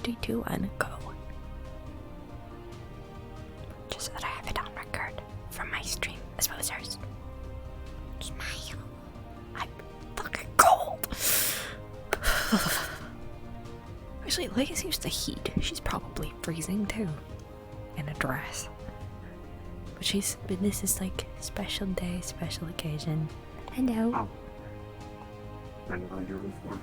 3, 2, 1, go. Just that I have it on record from my stream as well as hers. Smile. I'm fucking cold. Actually, Legacy used the heat. She's probably freezing too. In a dress. But this is like special day, special occasion. Hello. Oh. I know you're before.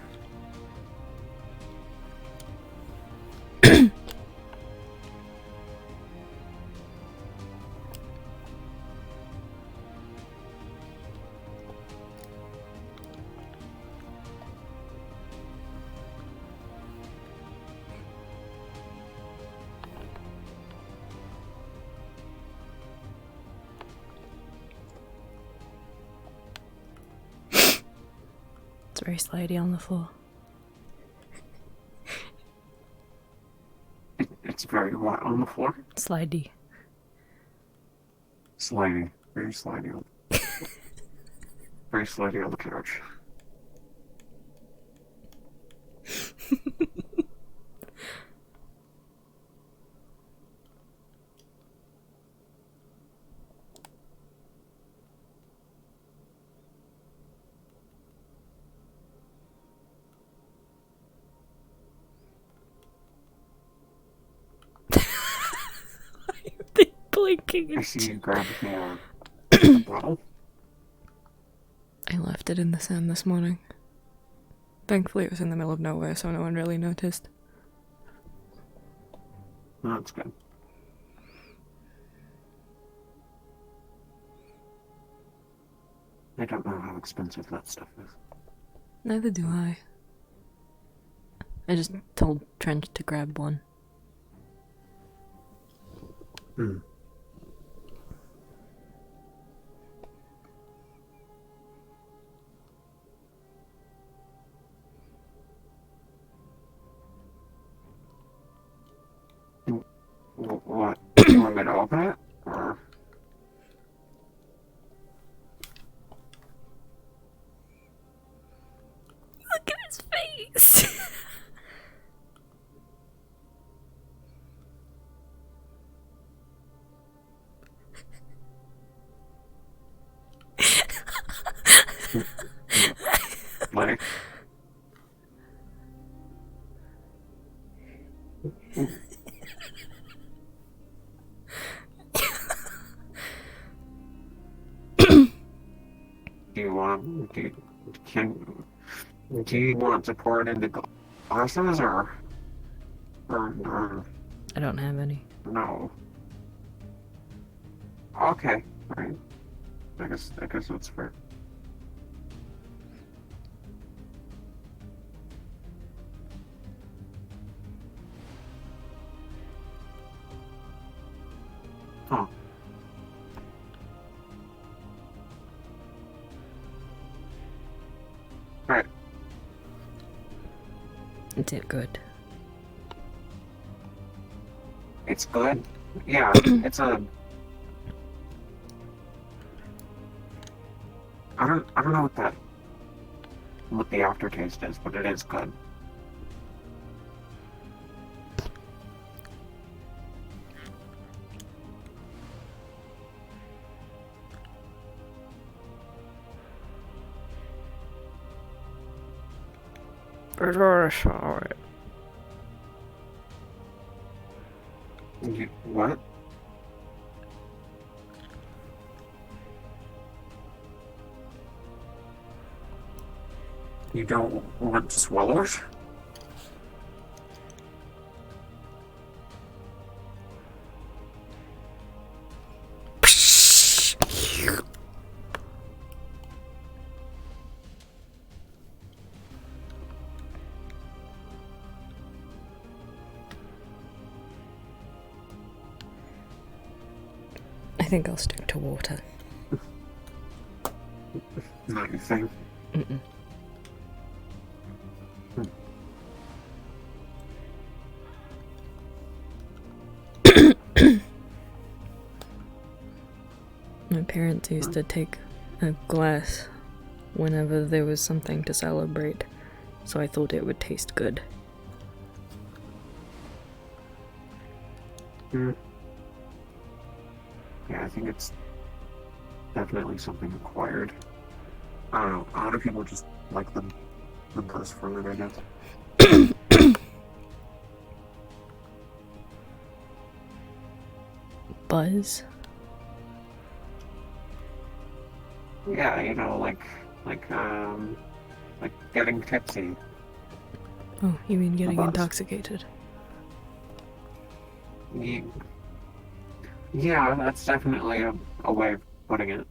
It's very slidey on the floor. It's very what on the floor? Slidey. Slidey. Very slidey on very slidey on the couch. Blinking. I see you grab the bottle. I left it in the sand this morning. Thankfully it was in the middle of nowhere, so no one really noticed. No, that's good. I don't know how expensive that stuff is. Neither do I. I just told Trench to grab one. Hmm. What? You want me to open it? Or... Look at his face! Like... Do you want to pour it into glasses or I don't have any. no? Okay, right. I guess that's fair. Huh. Right. Is it good? It's good. Yeah, it's a. I don't know what the aftertaste is, but it is good. It's very solid. What? You don't want to swallow it? I think I'll stick to water. Not your thing. Mm-mm. My parents used to take a glass whenever there was something to celebrate, so I thought it would taste good. Mm. Yeah, I think it's definitely something acquired. I don't know. A lot of people just like the buzz from it, I guess. Buzz? Yeah, you know, like getting tipsy. Oh, you mean The getting buzz. intoxicated? Yeah, that's definitely a way of putting it.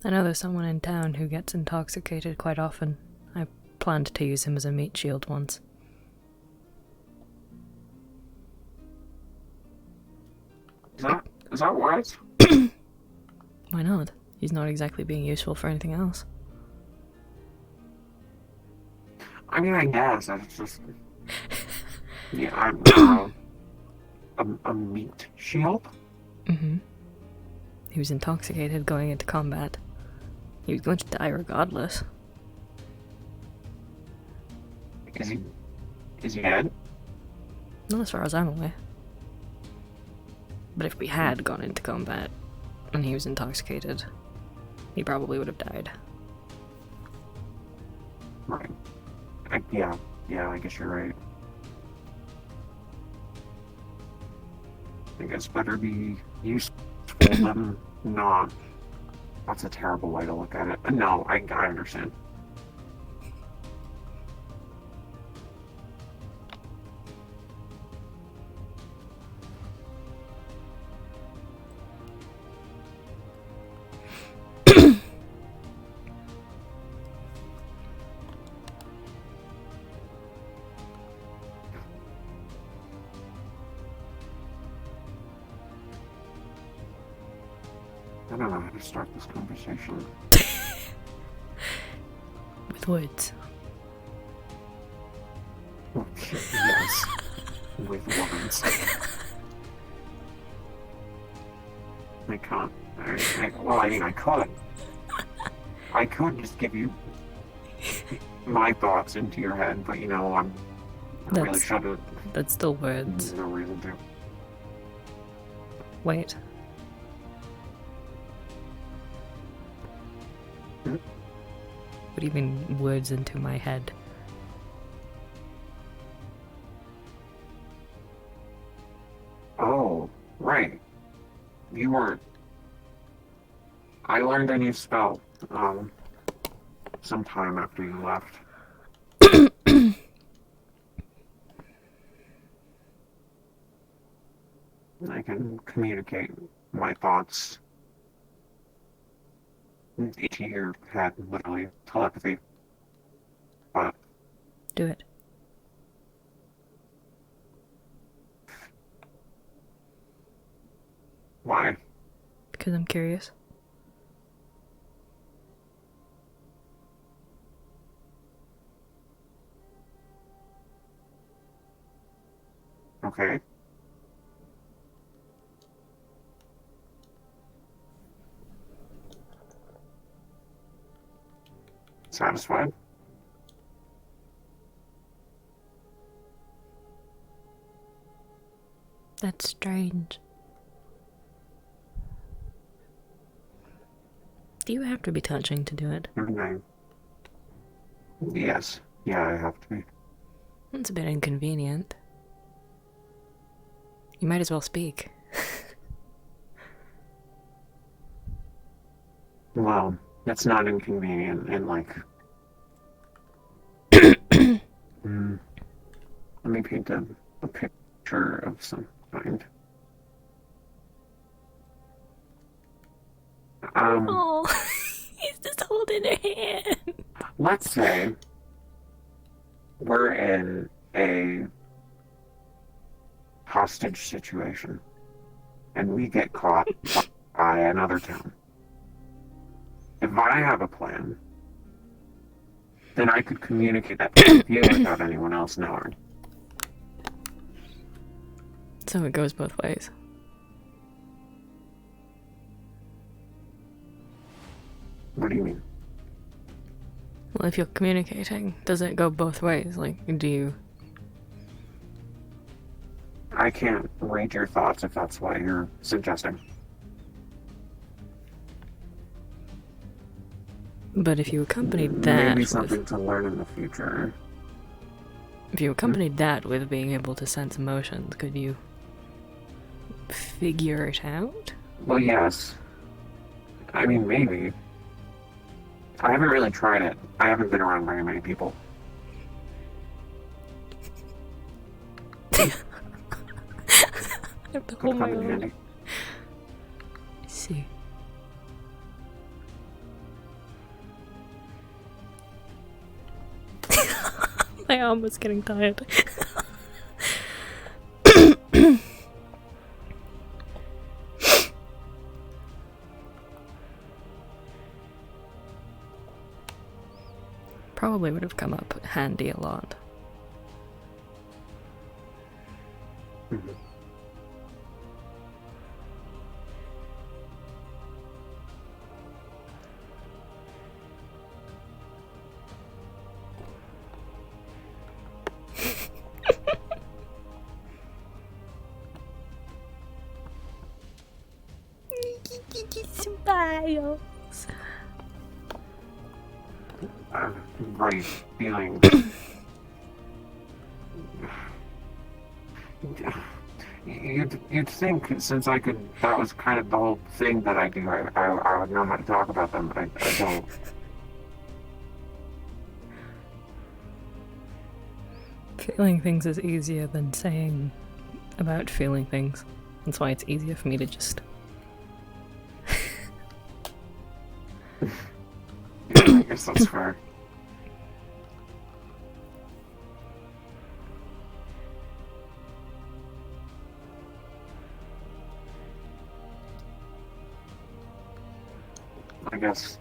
I know there's someone in town who gets intoxicated quite often. I planned to use him as a meat shield once. Is that wise? Why not? He's not exactly being useful for anything else. I mean, I guess it's just yeah, I don't know. A meat shield? Mm-hmm. He was intoxicated going into combat. He was going to die regardless. Is he dead? Not as far as I'm aware. But if we had gone into combat and he was intoxicated, he probably would have died. Right. Yeah, I guess you're right. I guess better be useful than not. That's a terrible way to look at it. No, I understand. I don't know how to start this conversation. With words. Yes. With words. I can't. Well, I mean, I could. I could just give you my thoughts into your head, but you know, I really shouldn't. That's still words. There's no reason to. Wait. What do you mean, words into my head? Oh, right. You weren't. I learned a new spell, sometime after you left. I can communicate my thoughts into your head, literally telepathy. But Do it. why? Because I'm curious. Okay. Satisfied? That's strange. Do you have to be touching to do it? Okay. Yes. Yeah, I have to be. That's a bit inconvenient. You might as well speak. Well, that's not inconvenient, and like... let me paint a picture of some kind. Oh, he's just holding her hand. Let's say we're in a hostage situation, and we get caught by another town. If I have a plan, then I could communicate that with you without anyone else knowing. So it goes both ways. What do you mean? Well, if you're communicating, does it go both ways? Like, do you I can't read your thoughts if that's what you're suggesting. But if you accompanied that Maybe with... something to learn in the future. If you accompanied that with being able to sense emotions, could you figure it out? Well, yes. I mean, maybe. I haven't really tried it. I haven't been around very many people. I have to Could hold my come in own. handy. I see. My arm was getting tired. Probably would have come up handy a lot. Mhm. Smiles. Right feeling. You'd think since I could, that was kind of the whole thing that I do, I would know how to talk about them, but I don't. Feeling things is easier than saying about feeling things. That's why it's easier for me to just... Yeah, I guess that's fair. I guess.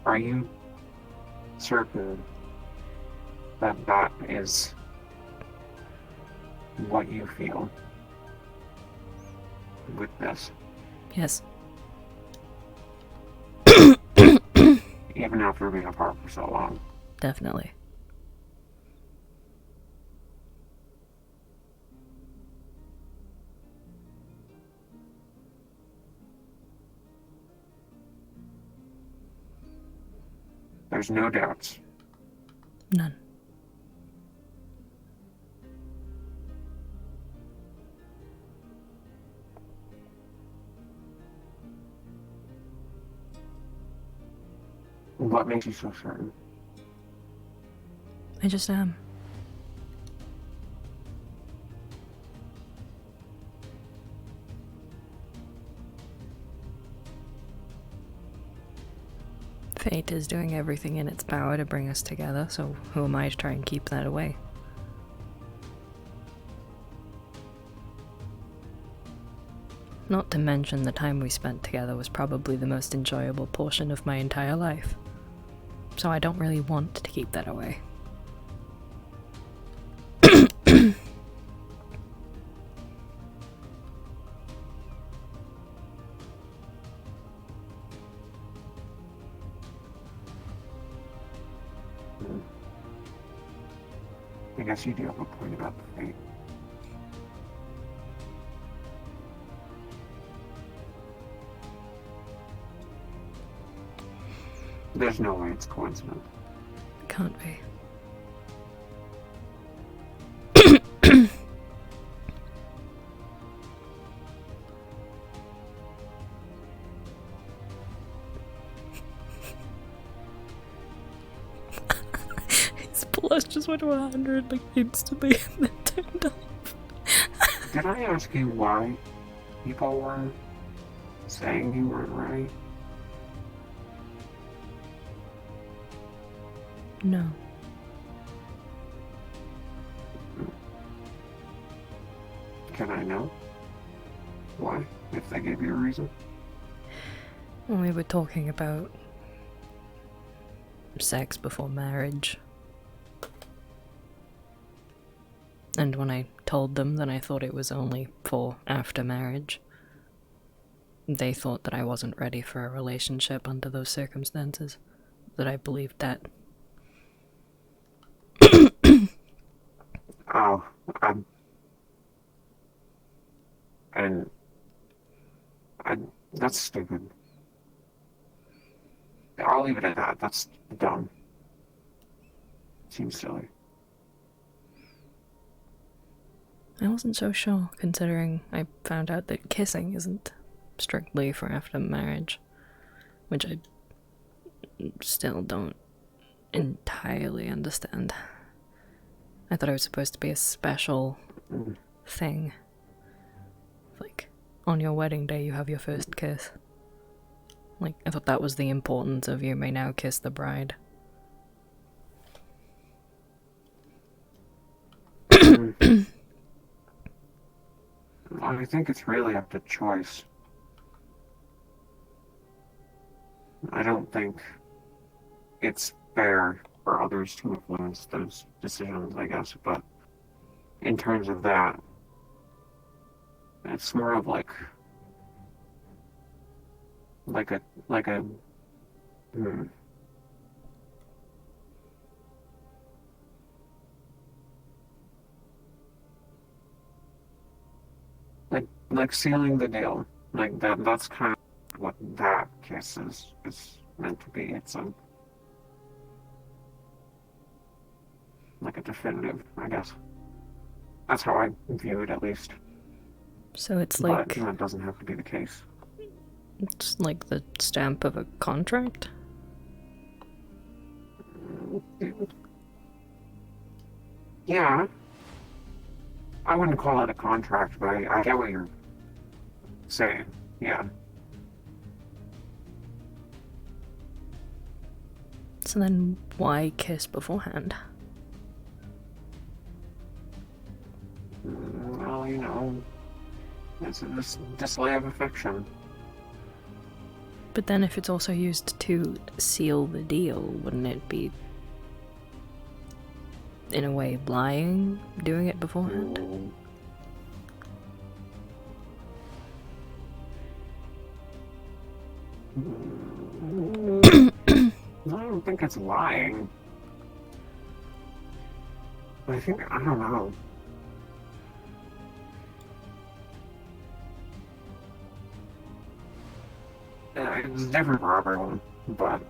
Are you certain that that is what you feel with this? Yes. Even after being apart for so long. Definitely. There's no doubts. None. What makes you so certain? I just am. Fate is doing everything in its power to bring us together, so who am I to try and keep that away? Not to mention the time we spent together was probably the most enjoyable portion of my entire life. So I don't really want to keep that away. I guess you do have a point about the fate. There's no way it's coincidence. It can't be. His pulse just went to 100 like instantly and then turned off. Did I ask you why people were saying you weren't right? No. Can I know why? If they gave you a reason? When we were talking about sex before marriage. And when I told them that I thought it was only for after marriage, they thought that I wasn't ready for a relationship under those circumstances. That I believed that Oh, I'm, and I, that's stupid. I'll leave it at that. That's dumb. Seems silly. I wasn't so sure, considering I found out that kissing isn't strictly for after marriage, which I still don't entirely understand. I thought it was supposed to be a special thing. Like, on your wedding day, you have your first kiss. Like, I thought that was the importance of you may now kiss the bride. I think it's really up to choice. I don't think it's fair for others to influence those decisions, I guess, but in terms of that, it's more of like a hmm. Like sealing the deal. Like that's kind of what that kiss is meant to be. It's like a definitive, I guess. That's how I view it, at least. So it's But like, that doesn't have to be the case. it's like the stamp of a contract? Yeah. I wouldn't call it a contract, but I get what you're saying. Yeah. So then why kiss beforehand? Well, you know, it's a display of affection. But then if it's also used to seal the deal, wouldn't it be, in a way, lying, doing it beforehand? I don't think it's lying. I don't know. It's different for everyone, but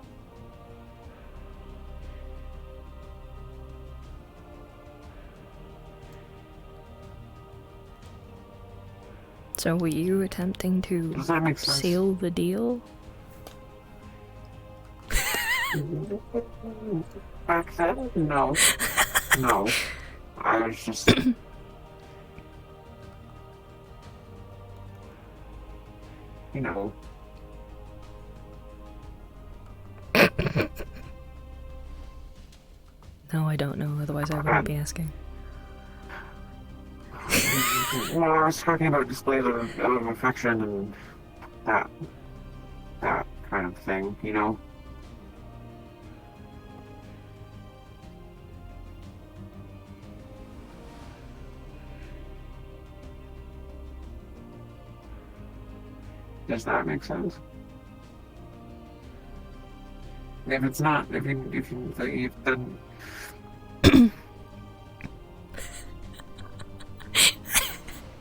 So were you attempting to does that make sense? seal the deal? Back then? No. No. I was just... you know... No, I don't know, otherwise I wouldn't be asking. Well, I was talking about displays of affection and that kind of thing, you know? Does that make sense? If it's not, if then if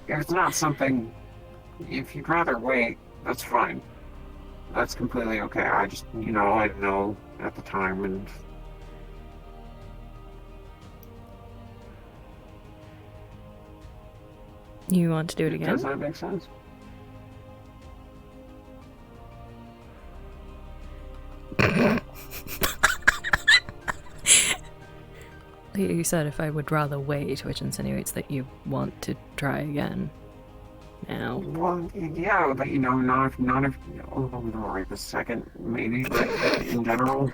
it's not something, if you'd rather wait, that's fine. That's completely okay. I just, you know, I didn't know at the time, and You want to do it again? does that make sense? You said if I would rather wait, which insinuates that you want to try again. Now. Well, yeah, but you know, not if, oh, right this second, maybe, but in general.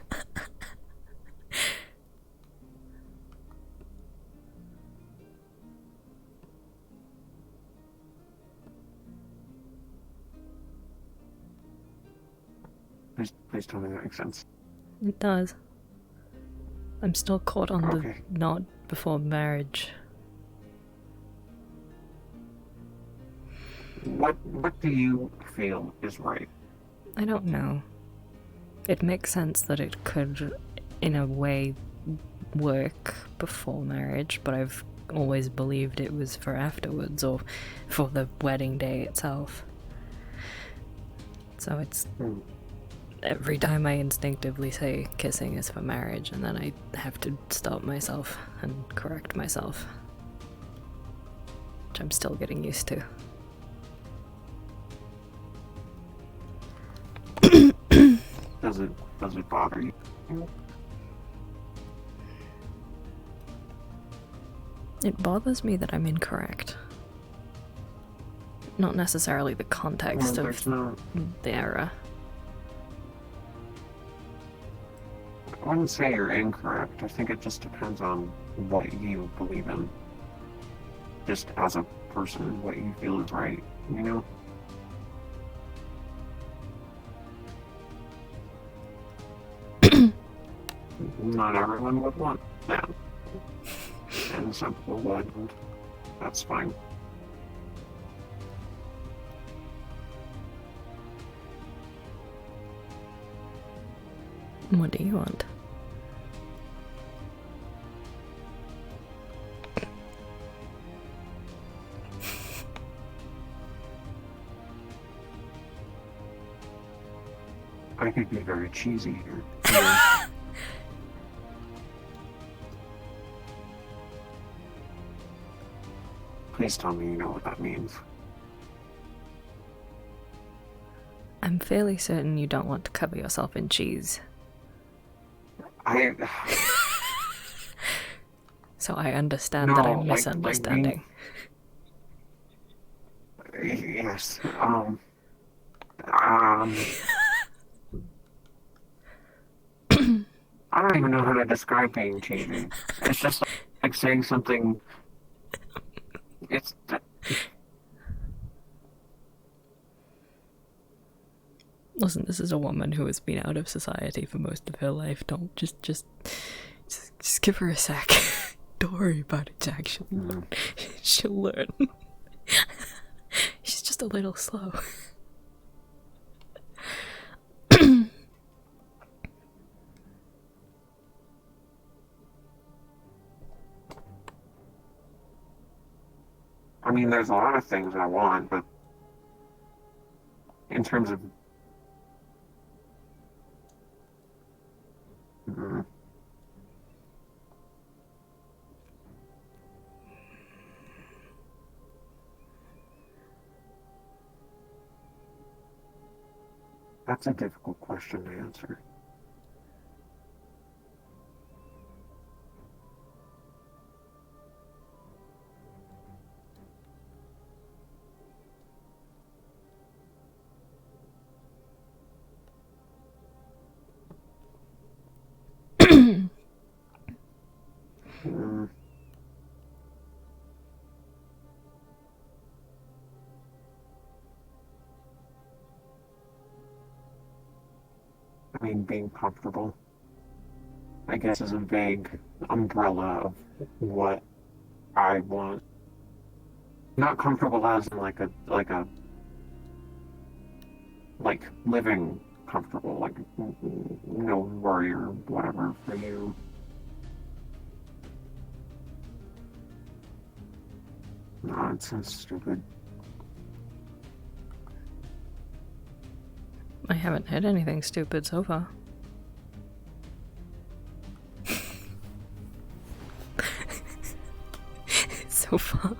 Please tell me that makes sense. It does. I'm still caught on Okay. the not before marriage. What do you feel is right? I don't know. It makes sense that it could, in a way, work before marriage, but I've always believed it was for afterwards or for the wedding day itself. So it's every time I instinctively say kissing is for marriage, and then I have to stop myself and correct myself, which I'm still getting used to. Does it bother you? It bothers me that I'm incorrect. Not necessarily the context of the era. I wouldn't say you're incorrect. I think it just depends on what you believe in. Just as a person, what you feel is right, you know? Not everyone would want that. And some people would, and that's fine. What do you want? I could be very cheesy here. Yeah. Please tell me you know what that means. I'm fairly certain you don't want to cover yourself in cheese. So I understand that I'm misunderstanding. Yes. I don't even know how to describe being cheesy. It's just like saying something. It's. Listen, this is a woman who has been out of society for most of her life. Don't just give her a sec. Don't worry about it, Jack. She'll learn. She's just a little slow. I mean, there's a lot of things I want, but in terms of that's a difficult question to answer. I mean, being comfortable, I guess, is a vague umbrella of what I want. Not comfortable as in like living comfortable, like no worry or whatever for you. No, it sounds stupid. I haven't had anything stupid so far. So far.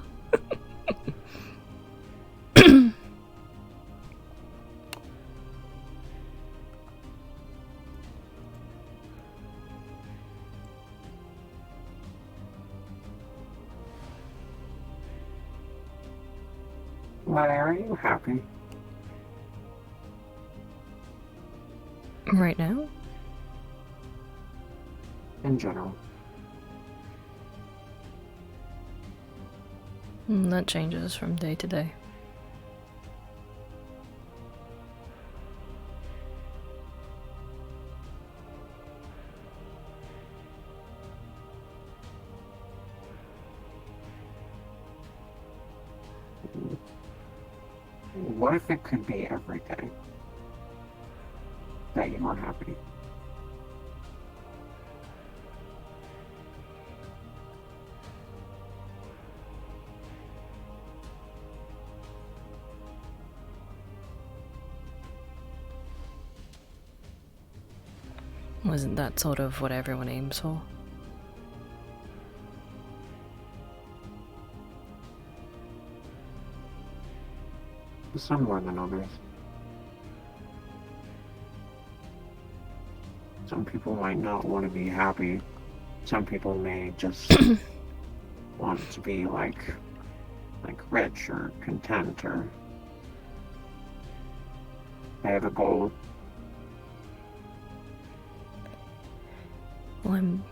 Why are you happy? Right now? In general. That changes from day to day. What if it could be every day that you are happy? Wasn't that sort of what everyone aims for? Some more than others. Some people might not want to be happy. Some people may just want to be like rich or content, or they have a goal. Well, I'm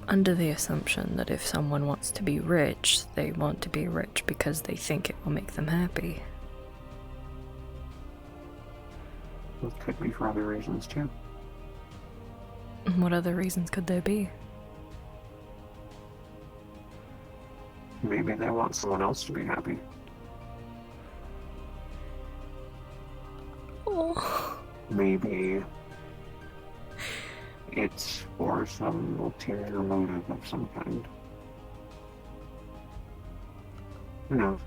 under the assumption that if someone wants to be rich, they want to be rich because they think it will make them happy. It could be for other reasons too. What other reasons could there be? Maybe they want someone else to be happy. Oh. Maybe it's for some ulterior motive of some kind. Who knows?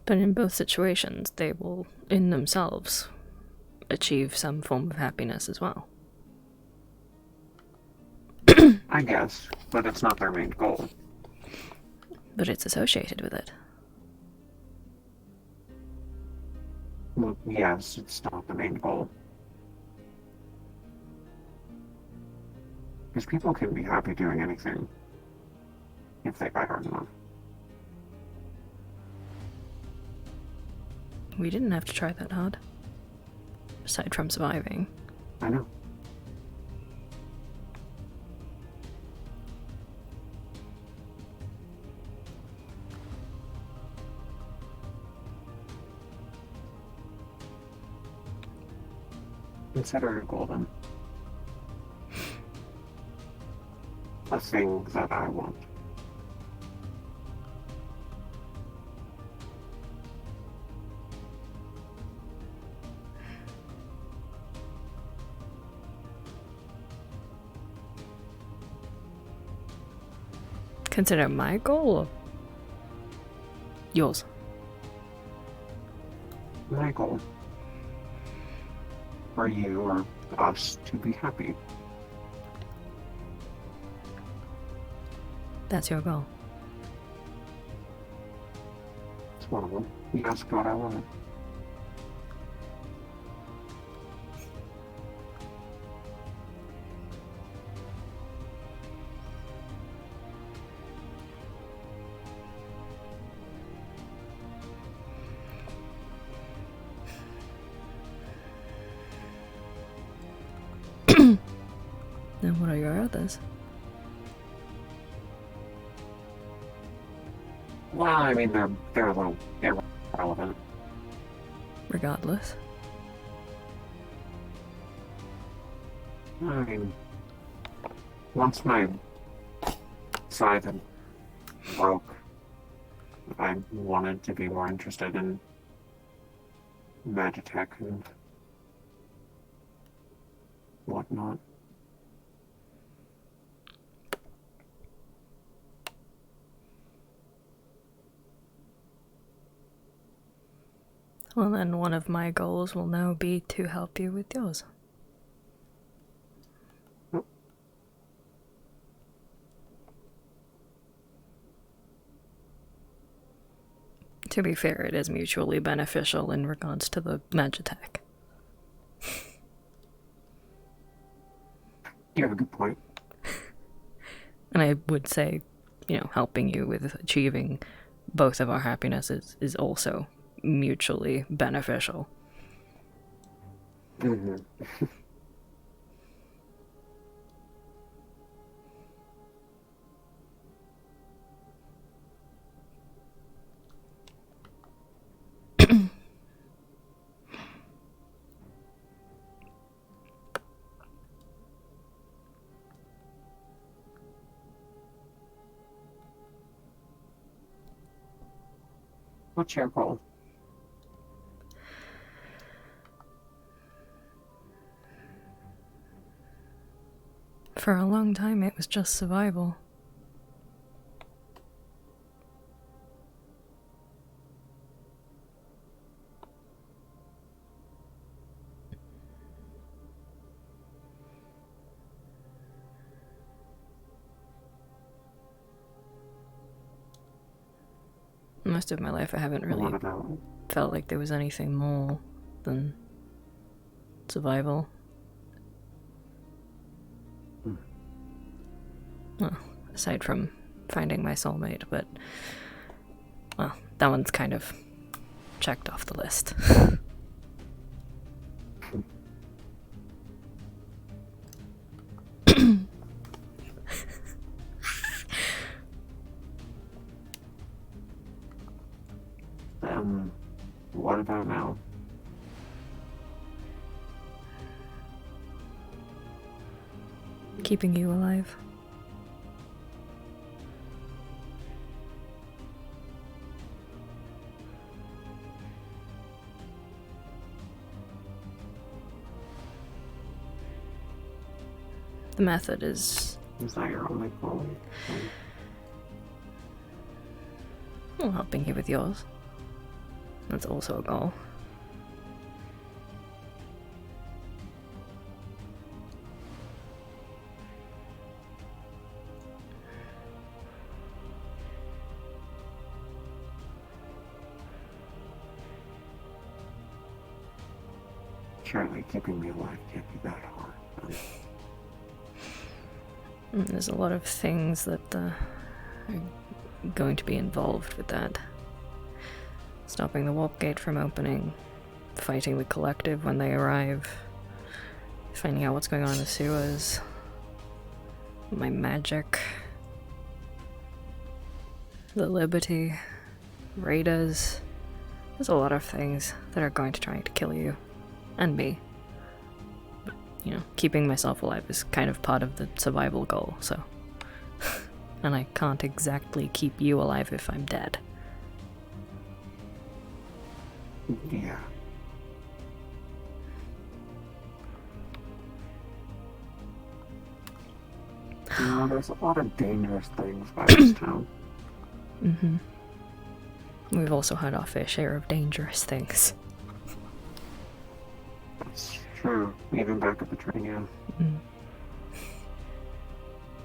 But in both situations, they will, in themselves, achieve some form of happiness as well. I guess, but it's not their main goal. But it's associated with it. Well, yes, it's not the main goal. Because people can be happy doing anything if they try hard enough. We didn't have to try that hard. Aside from surviving. I know. Consider it golden. A thing that I want. Consider my goal or yours? My goal. For you or us to be happy. That's your goal. It's one of them. You asked what I wanted. And what are your others? Well, I mean, they're a little irrelevant. Regardless. I mean, once my scythe had broke, I wanted to be more interested in Magitech and whatnot. Well, then one of my goals will now be to help you with yours. To be fair, it is mutually beneficial in regards to the Magitech. You have a good point. And I would say, helping you with achieving both of our happinesses is also mutually beneficial. Mm-hmm. What's your goal? For a long time, it was just survival. most of my life I haven't really What about? felt like there was anything more than survival. Well, aside from finding my soulmate, but, well, that one's kind of checked off the list. What about now? Keeping you alive. The method is... Is that your only goal? well, helping you with yours. That's also a goal. Surely keeping me alive can't be that hard. There's a lot of things that are going to be involved with that. Stopping the warp gate from opening, fighting the collective when they arrive, finding out what's going on in the sewers, my magic, the Liberty, raiders. There's a lot of things that are going to try to kill you, and me. But, you know, keeping myself alive is kind of part of the survival goal, so... and I can't exactly keep you alive if I'm dead. Yeah. You know, there's a lot of dangerous things by this town. Mm-hmm. We've also had our fair share of dangerous things. That's true. Even back at the train, yeah. Mm.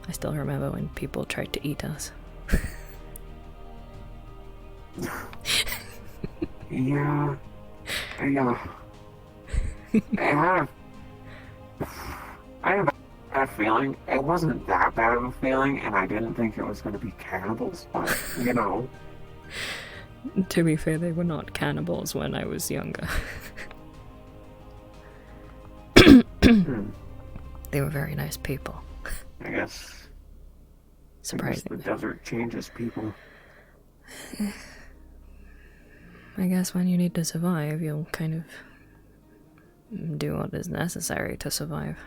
I still remember when people tried to eat us. Yeah. I have a feeling. It wasn't that bad of a feeling, and I didn't think it was going to be cannibals, but, you know. To be fair, they were not cannibals when I was younger. They were very nice people. I guess Surprisingly. the desert changes people. I guess when you need to survive, you'll kind of do what is necessary to survive.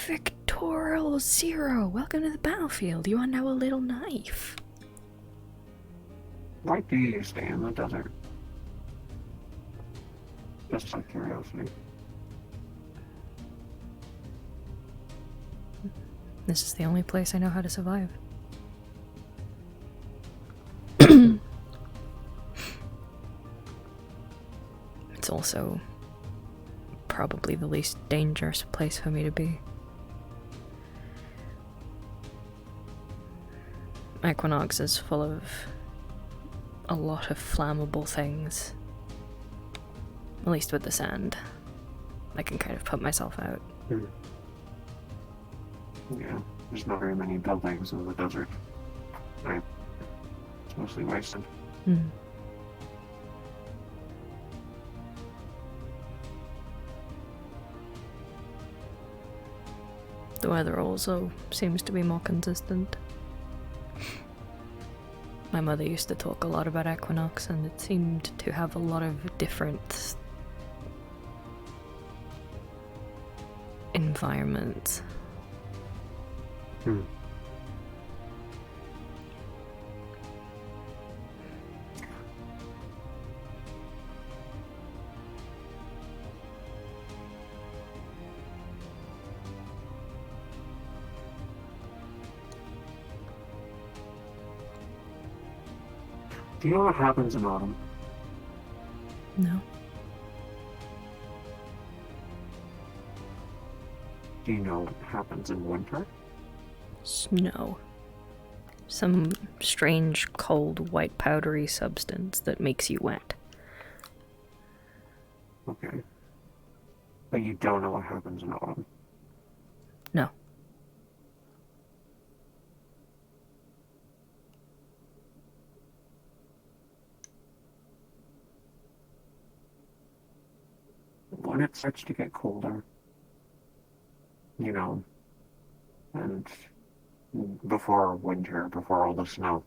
Victorial Zero, welcome to the battlefield. You are now a little knife. Why do you stay in the desert? Just out of curiosity. This is the only place I know how to survive. It's also probably the least dangerous place for me to be. Equinox is full of a lot of flammable things. At least with the sand. I can kind of put myself out. Yeah, there's not very many buildings in the desert. It's mostly wasted. The weather also seems to be more consistent. My mother used to talk a lot about Equinox, and it seemed to have a lot of different environments. Do you know what happens in autumn? No. Do you know what happens in winter? Snow. Some strange, cold, white, powdery substance that makes you wet. Okay. But you don't know what happens in autumn. No. When it starts to get colder, you know, and before winter, before all the snow,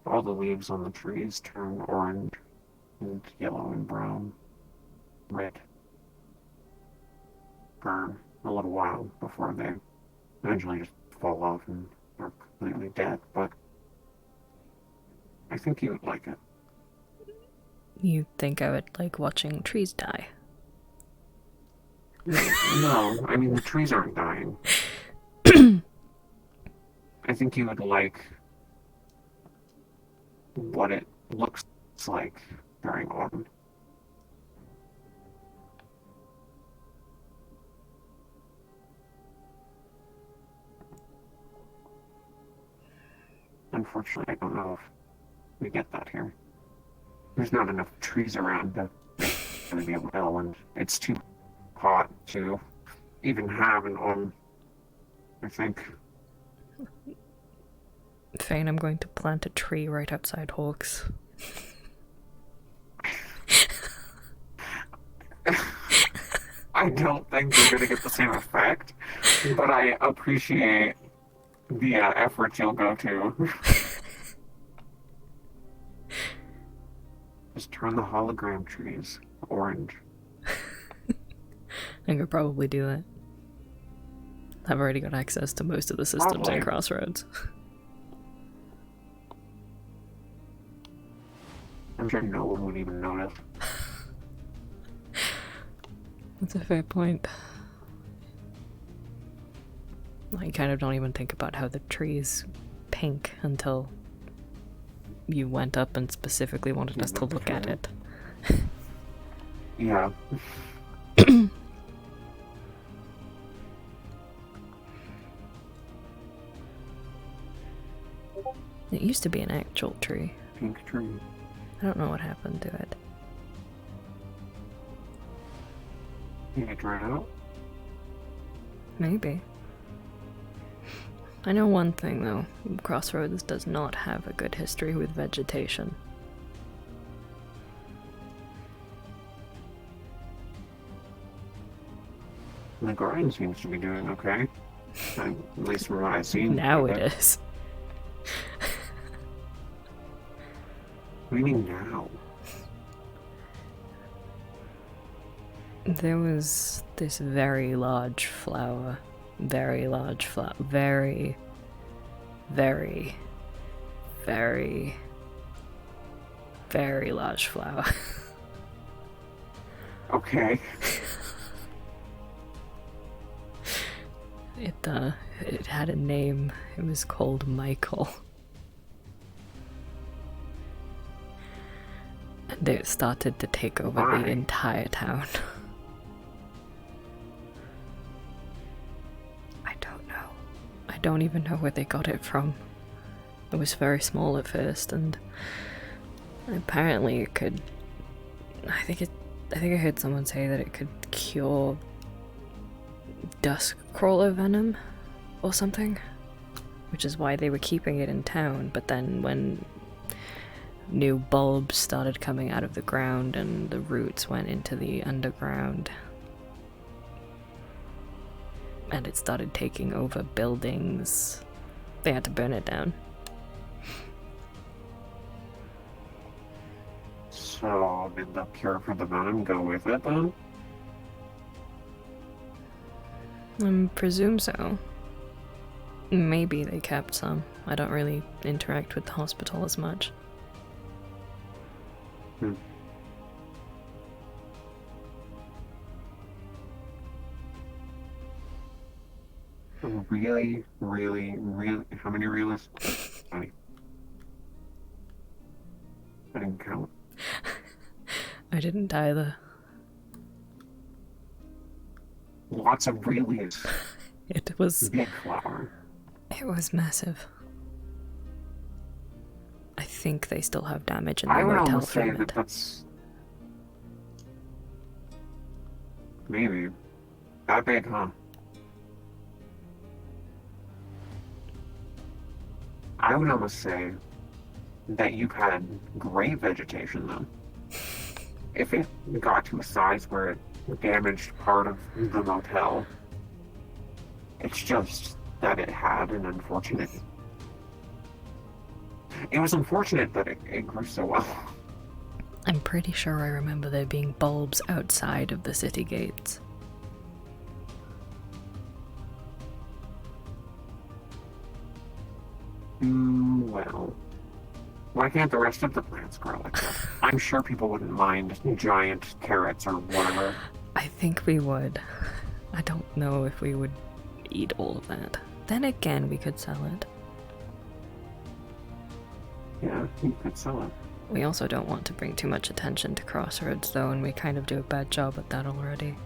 all the leaves on the trees turn orange and yellow and brown, red for a little while before they eventually just fall off and are completely dead. But I think you would like it. You think I would like watching trees die? No, I mean the trees aren't dying. I think you would like what it looks like during autumn. Unfortunately, I don't know if we get that here. There's not enough trees around to really be able to tell, and it's too hot to even have an autumn, I think. Fane, I'm going to plant a tree right outside Hawks. I don't think you're going to get the same effect, but I appreciate the effort you'll go to. Just turn the hologram trees orange. I could probably do that. I've already got access to most of the systems Probably. in Crossroads. I'm sure no one would even notice. That's a fair point. I kind of don't even think about how the tree's pink until you went up and specifically wanted us to look at it. Yeah. It used to be an actual tree. Pink tree. I don't know what happened to it. Did it dry out? Maybe. I know one thing though. Crossroads does not have a good history with vegetation. The grind seems to be doing okay. At least from what I've seen. Now of it is. What do you mean now? There was this very large flower. Very, very, very large flower. Okay. It had a name. It was called Michael. And it started to take over Why? the entire town. I don't know. I don't even know where they got it from. It was very small at first, and apparently it could. I think I heard someone say that it could cure dusk crawler venom or something, which is why they were keeping it in town. But then when new bulbs started coming out of the ground and the roots went into the underground and it started taking over buildings, they had to burn it down. So, did the cure for the venom go with it then? I presume so. Maybe they kept some. I don't really interact with the hospital as much. Really, really, really. How many realists? 20. I didn't count. I didn't either. lots of reliefs. It was Big flower. massive. I think they still have damage in the I would motel almost say from that it. that's maybe that big, huh? I would almost say that you've had great vegetation though. If it got to a size where it damaged part of the motel, it's just that it had an unfortunate. It was unfortunate that it grew so well. I'm pretty sure I remember there being bulbs outside of the city gates. Well, why can't the rest of the plants grow like that? I'm sure people wouldn't mind giant carrots or whatever. I think we would. I don't know if we would eat all of that. Then again, we could sell it. Yeah, you could sell it. We also don't want to bring too much attention to Crossroads, though, and we kind of do a bad job at that already.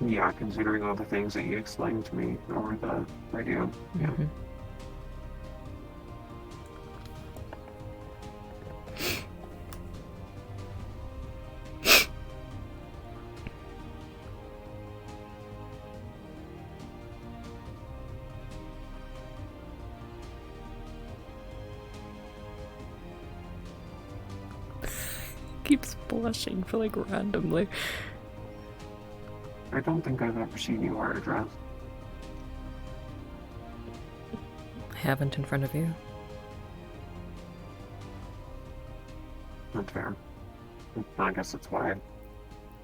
Yeah, considering all the things that you explained to me over the radio. Yeah. Mhm. Keeps blushing for like randomly. I don't think I've ever seen you wear a dress. I haven't in front of you. That's fair. I guess that's why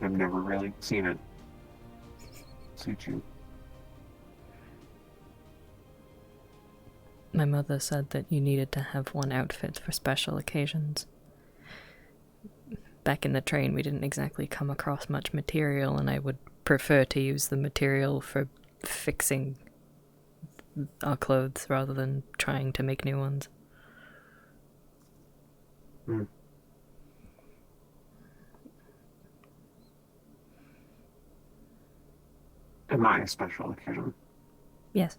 I've never really seen it suit you. My mother said that you needed to have one outfit for special occasions. Back in the train, we didn't exactly come across much material, and I would prefer to use the material for fixing our clothes rather than trying to make new ones. Hmm. Am I a special occasion? Yes.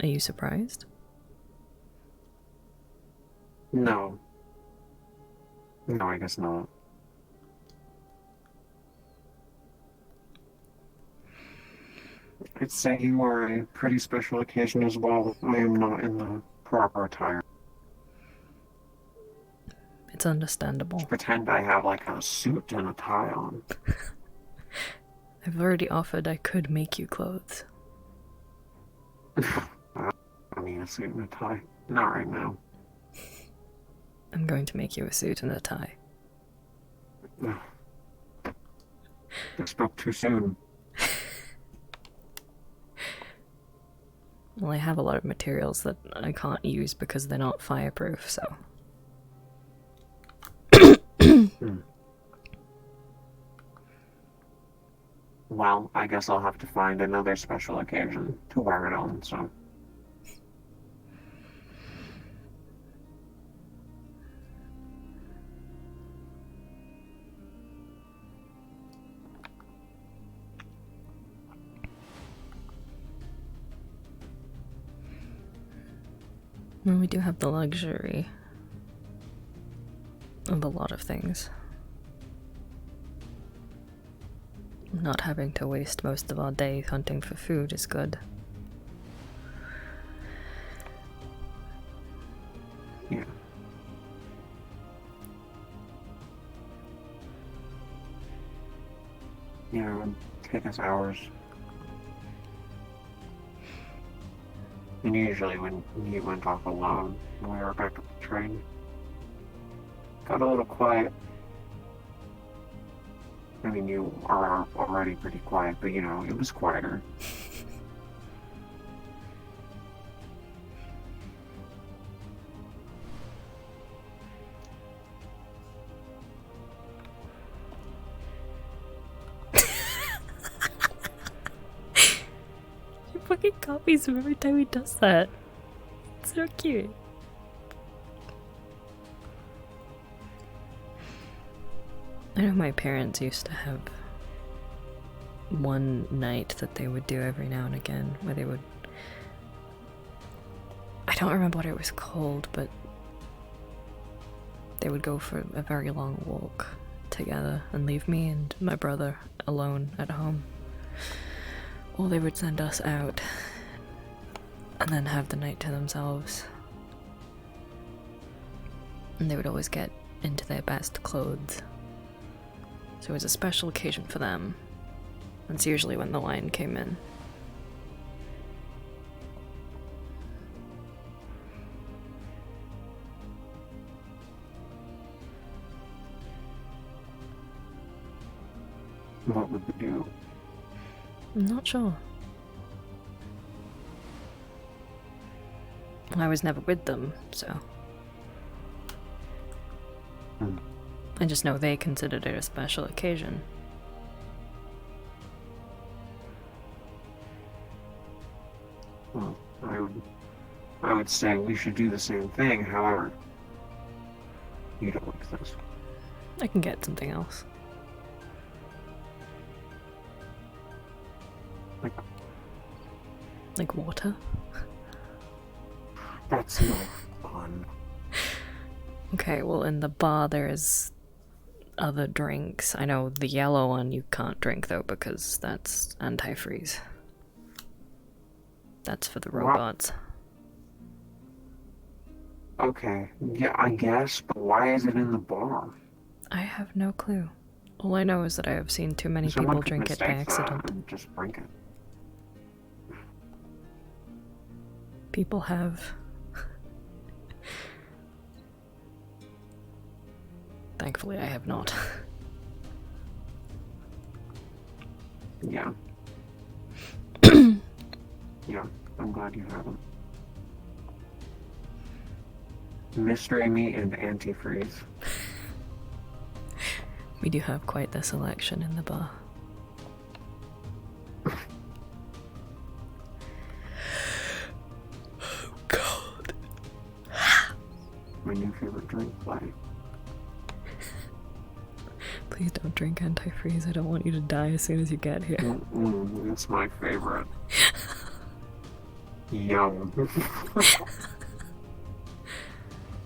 Are you surprised? No. No, I guess not. I'd say you are a pretty special occasion as well. I am not in the proper attire. It's understandable. Pretend I have like a suit and a tie on. I've already offered I could make you clothes. I mean, a suit and a tie. Not right now. I'm going to make you a suit and a tie. I spoke too soon. Well, I have a lot of materials that I can't use because they're not fireproof, so... Well, I guess I'll have to find another special occasion to wear it on, so... Well, we do have the luxury of a lot of things. Not having to waste most of our day hunting for food is good. Yeah. Yeah, it would take us hours. And usually when you went off alone, when we were back at the train, got a little quiet. I mean, you are already pretty quiet, but you know, it was quieter. fucking copies of every time he does that. It's so cute. I know my parents used to have one night that they would do every now and again where they would... I don't remember what it was called, but they would go for a very long walk together and leave me and my brother alone at home. Or they would send us out and then have the night to themselves. And they would always get into their best clothes. So it was a special occasion for them. That's usually when the line came in. What would they do? I'm not sure. I was never with them, so... I just know they considered it a special occasion. Well, I would say we should do the same thing, however, you don't like this. I can get something else. Like water? That's no fun. Okay, well in the bar there's other drinks. I know the yellow one you can't drink though because that's antifreeze. That's for the robots. Okay, yeah, I guess, but why is it in the bar? I have no clue. All I know is that I have seen too many Someone people could drink it by mistake that accident. and just drink it. People have. Thankfully, I have not. Yeah. Yeah, I'm glad you haven't. Mystery meat and antifreeze. We do have quite the selection in the bar. Oh God. My new favorite drink, like. Please don't drink antifreeze. I don't want you to die as soon as you get here. That's my favorite. Yum.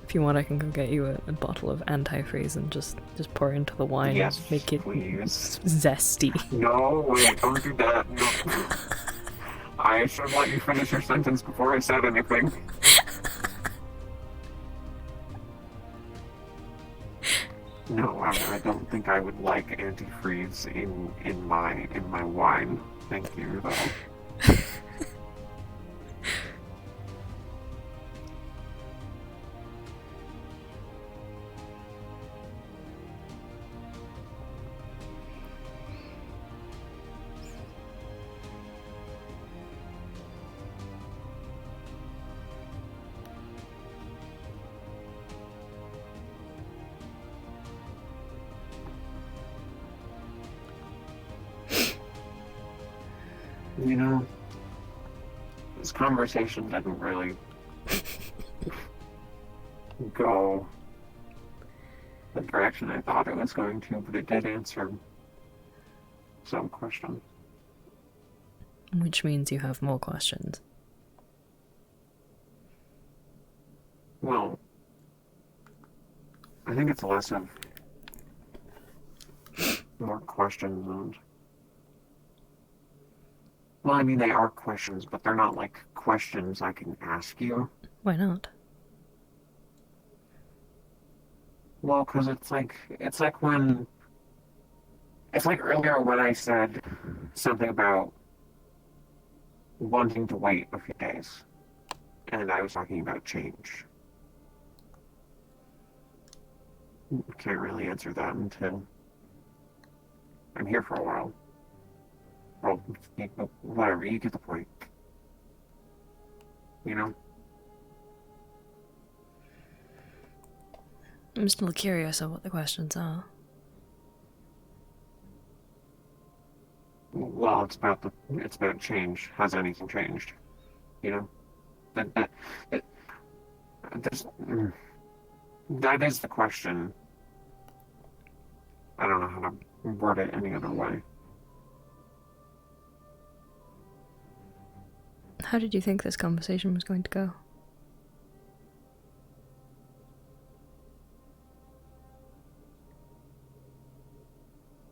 If you want, I can go get you a bottle of antifreeze and just pour it into the wine Yes, and make it please. zesty. No, wait, don't do that. No. I should let you finish your sentence before I said anything. No, I don't think I would like antifreeze in my wine. Thank you, though. You know, this conversation didn't really go the direction I thought it was going to, but it did answer some questions. Which means you have more questions. Well, I think it's less of more questions and... Well, I mean, they are questions, but they're not like questions I can ask you. Why not? Well, because it's like earlier when I said something about wanting to wait a few days, and I was talking about change. Can't really answer that until I'm here for a while. Well, whatever, you get the point. You know? I'm still curious of what the questions are. Well, it's about change. Has anything changed? You know, that it, there's, that is the question. I don't know how to word it any other way. How did you think this conversation was going to go?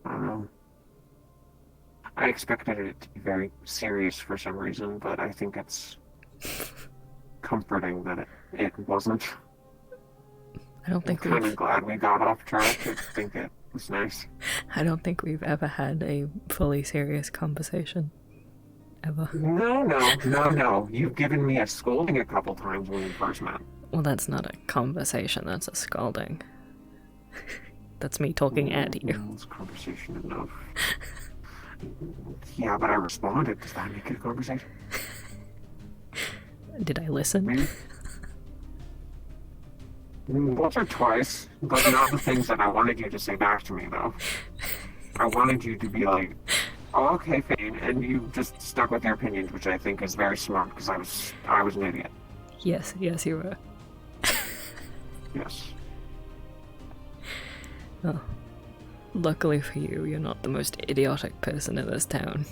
I don't know. I expected it to be very serious for some reason, but I think it's comforting that it wasn't. I don't think I'm kind of glad we got off track. I think it was nice. I don't think we've ever had a fully serious conversation. Ever. No. You've given me a scolding a couple times when we first met. Well, that's not a conversation, that's a scalding. That's me talking at you. It's conversation enough. Yeah, but I responded. Does that make it a conversation? Did I listen? Maybe. Once or twice, but not the things that I wanted you to say back to me, though. I wanted you to be like, oh, okay, Fane, and you just stuck with your opinions, which I think is very smart, because I was an idiot. Yes, you were. Yes. Oh. Luckily for you, you're not the most idiotic person in this town.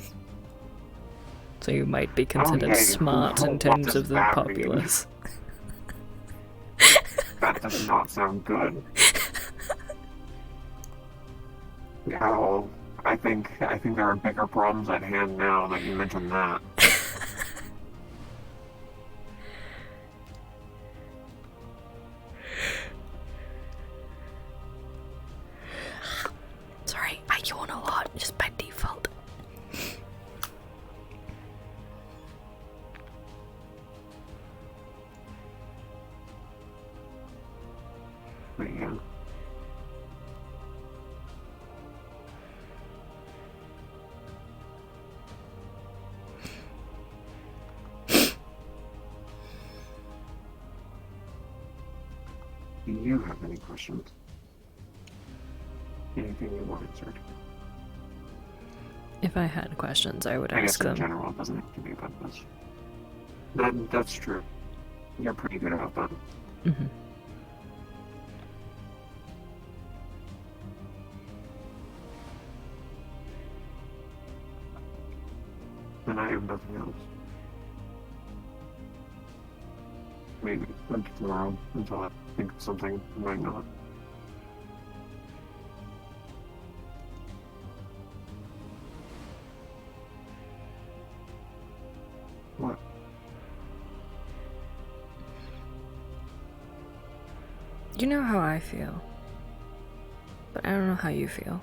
So you might be considered smart in terms of the populace. That does not sound good. At all. I think there are bigger problems at hand now that you mentioned that. Sorry, I yawn a lot, just by default. But yeah. Do you have any questions? Anything you want answered? If I had questions, I would I ask guess them. in general, it doesn't have to be about this. That's true. You're pretty good about that. Mm-hmm. And I have nothing else. Maybe tomorrow until I think of something. I might not. What? You know how I feel, but I don't know how you feel.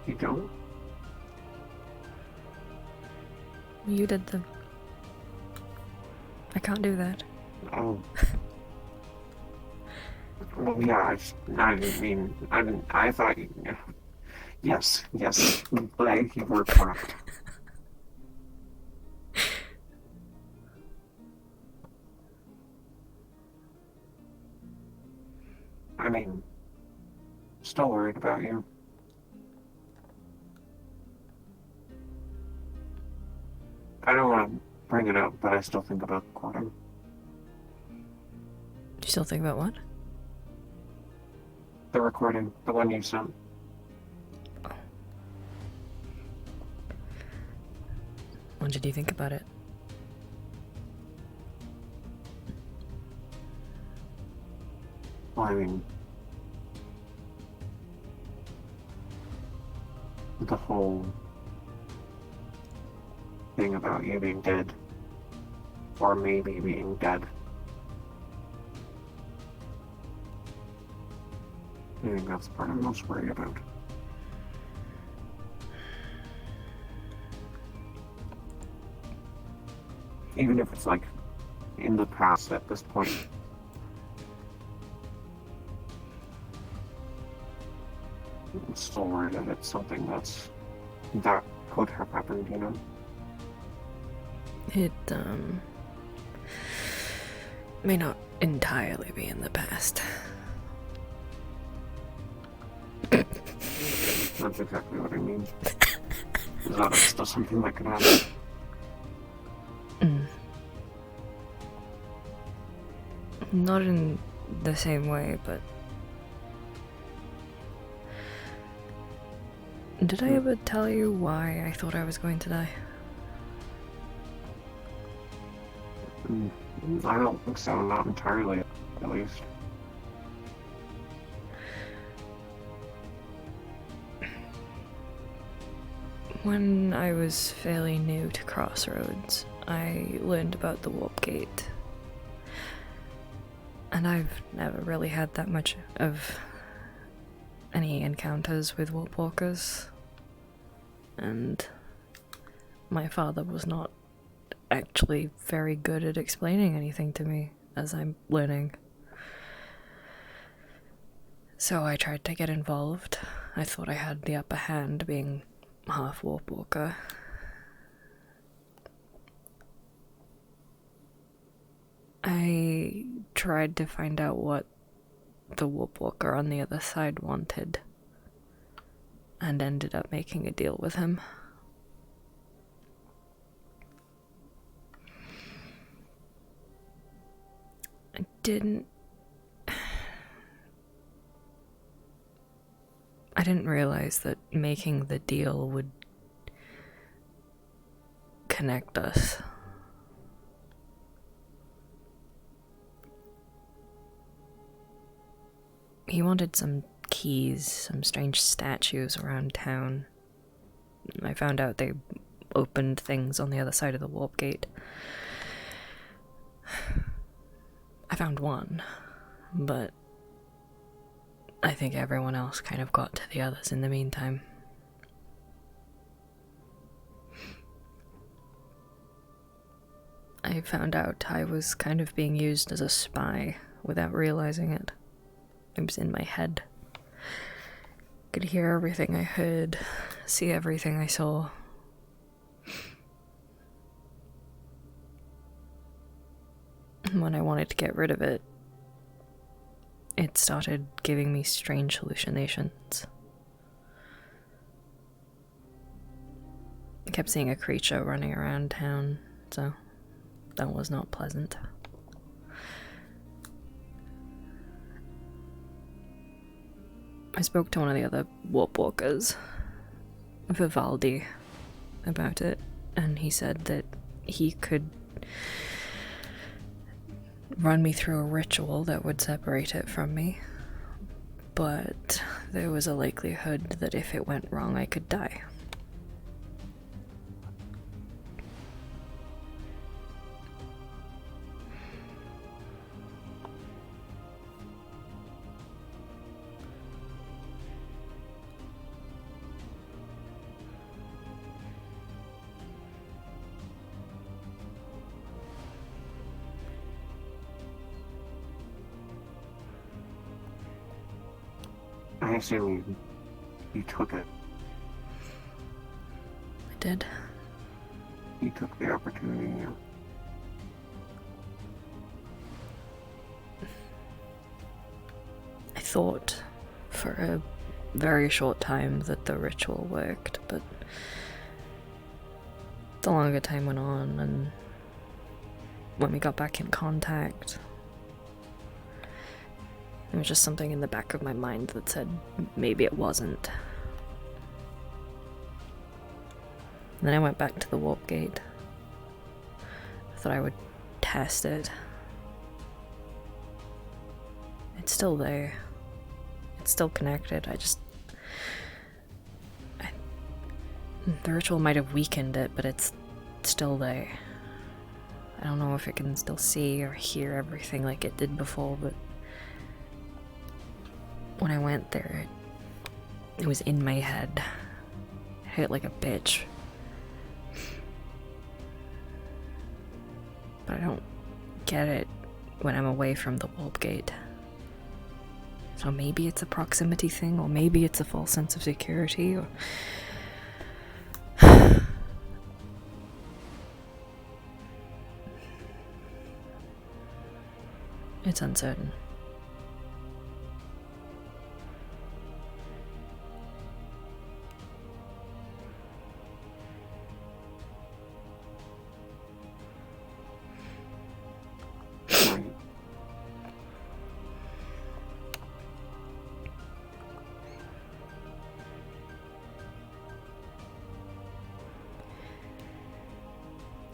You don't? You did the... I can't do that. Oh. Well, yeah, I didn't mean, I thought you, yes, Blake, you were correct. I mean, still worried about you. I don't want to bring it up, but I still think about the recording. Do you still think about what? The recording, the one you sent. What did you think about it? Well, I mean, the whole thing about you being dead, or maybe being dead. I think that's the part I'm most worried about. Even if it's like in the past at this point. I'm still worried that it's something that could have happened, you know? may not entirely be in the past. That's exactly what I mean. That's still something that could happen. Not in the same way, but... Did I ever tell you why I thought I was going to die? I don't think so, not entirely, at least. When I was fairly new to Crossroads, I learned about the warp gate. And I've never really had that much of any encounters with warp walkers. And my father was not actually very good at explaining anything to me as I'm learning. So I tried to get involved. I thought I had the upper hand being half warp walker. I tried to find out what the warp walker on the other side wanted, and ended up making a deal with him. I didn't realize that making the deal would connect us. He wanted some keys, some strange statues around town. I found out they opened things on the other side of the warp gate. I found one, but I think everyone else kind of got to the others in the meantime. I found out I was kind of being used as a spy without realizing it. It was in my head. Could hear everything I heard, see everything I saw. When I wanted to get rid of it, it started giving me strange hallucinations. I kept seeing a creature running around town, so that was not pleasant. I spoke to one of the other warp walkers, Vivaldi, about it, and he said that he could run me through a ritual that would separate it from me, but there was a likelihood that if it went wrong, I could die. I assume you took it. I did. You took the opportunity, yeah. I thought for a very short time that the ritual worked, but the longer time went on, and when we got back in contact, there was just something in the back of my mind that said maybe it wasn't. And then I went back to the warp gate. I thought I would test it. It's still there. It's still connected. The ritual might have weakened it, but it's still there. I don't know if it can still see or hear everything like it did before, but when I went there, it was in my head. It hurt like a bitch. But I don't get it when I'm away from the warp gate. So maybe it's a proximity thing, or maybe it's a false sense of security, or... It's uncertain. Right.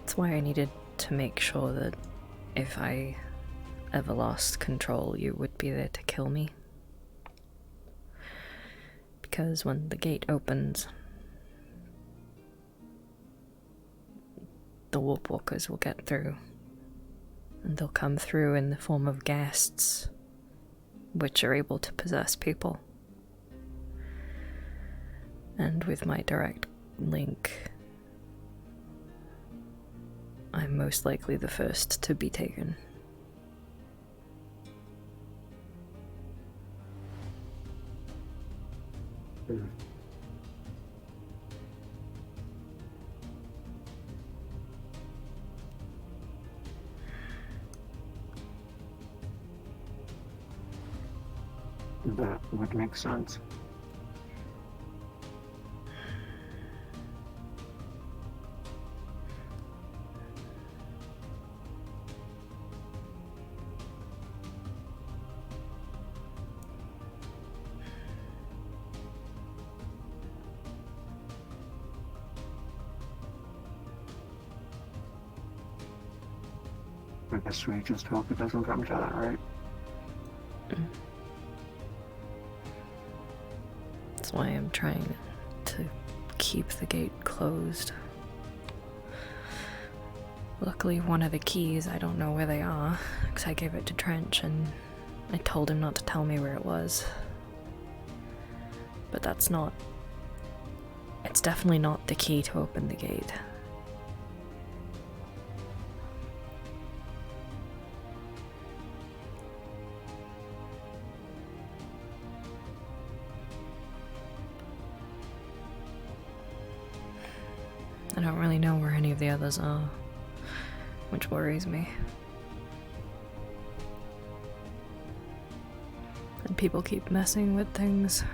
That's why I needed to make sure that if I ever lost control, you would be there to kill me. Because when the gate opens, the warp walkers will get through. And they'll come through in the form of ghasts, which are able to possess people. And with my direct link, I'm most likely the first to be taken. Mm. That would make sense. I guess we just hope it doesn't come to that, right? That's why I'm trying to keep the gate closed. Luckily, one of the keys, I don't know where they are, because I gave it to Trench and I told him not to tell me where it was. But that's not... It's definitely not the key to open the gate. I don't really know where any of the others are, which worries me. And people keep messing with things.